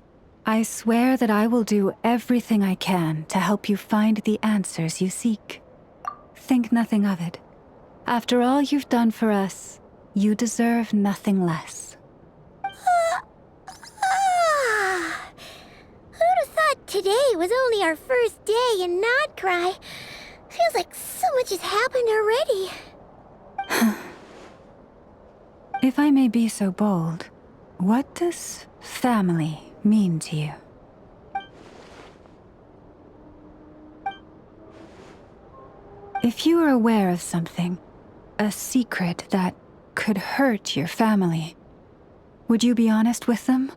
Speaker 9: I swear that I will do everything I can to help you find the answers you seek. Think nothing of it. After all you've done for us, you deserve nothing less.
Speaker 1: Who'd have thought today was only our first day in Nodcry? Feels like so much has happened already.
Speaker 9: If I may be so bold, what does family mean to you? If you are aware of something, a secret that could hurt your family, would you be honest with them?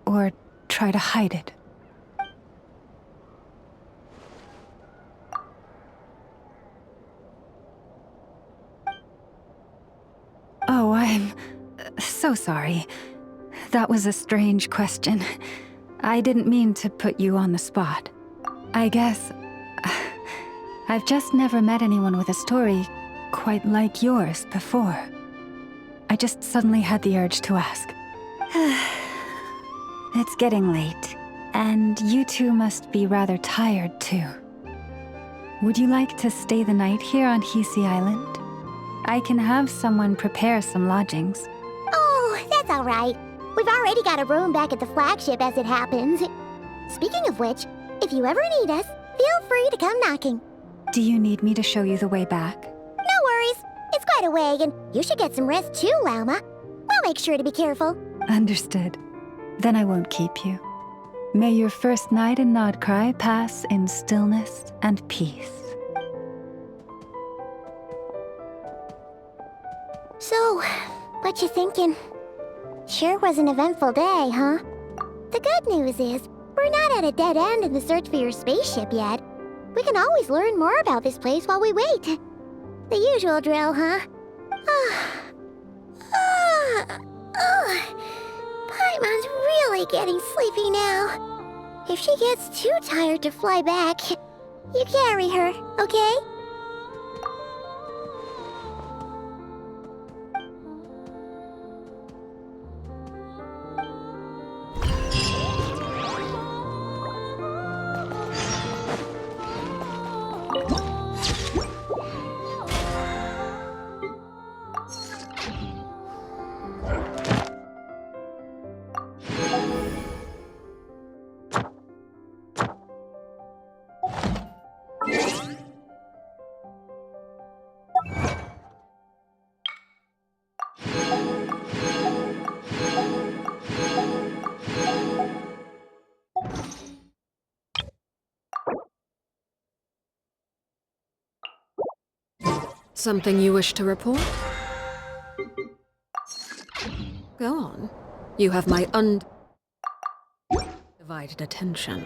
Speaker 9: Or try to hide it? Oh, I'm so sorry. That was a strange question. I didn't mean to put you on the spot. I guess I've just never met anyone with a story quite like yours before. I just suddenly had the urge to ask. It's getting late, and you two must be rather tired too. Would you like to stay the night here on Hisi Island? I can have someone prepare some lodgings.
Speaker 1: Oh, that's all right. We've already got a room back at the flagship as it happens. Speaking of which, if you ever need us, feel free to come knocking.
Speaker 9: Do you need me to show you the way back?
Speaker 1: No worries. It's quite a way, and you should get some rest too, Lauma. We'll make sure to be careful.
Speaker 9: Understood. Then I won't keep you. May your first night in Nodcry pass in stillness and peace.
Speaker 1: So, what you thinking? Sure was an eventful day, huh? The good news is, we're not at a dead end in the search for your spaceship yet. We can always learn more about this place while we wait. The usual drill, huh? Paimon's really getting sleepy now. If she gets too tired to fly back, you carry her, okay?
Speaker 15: Something you wish to report? Go on. You have my undivided attention.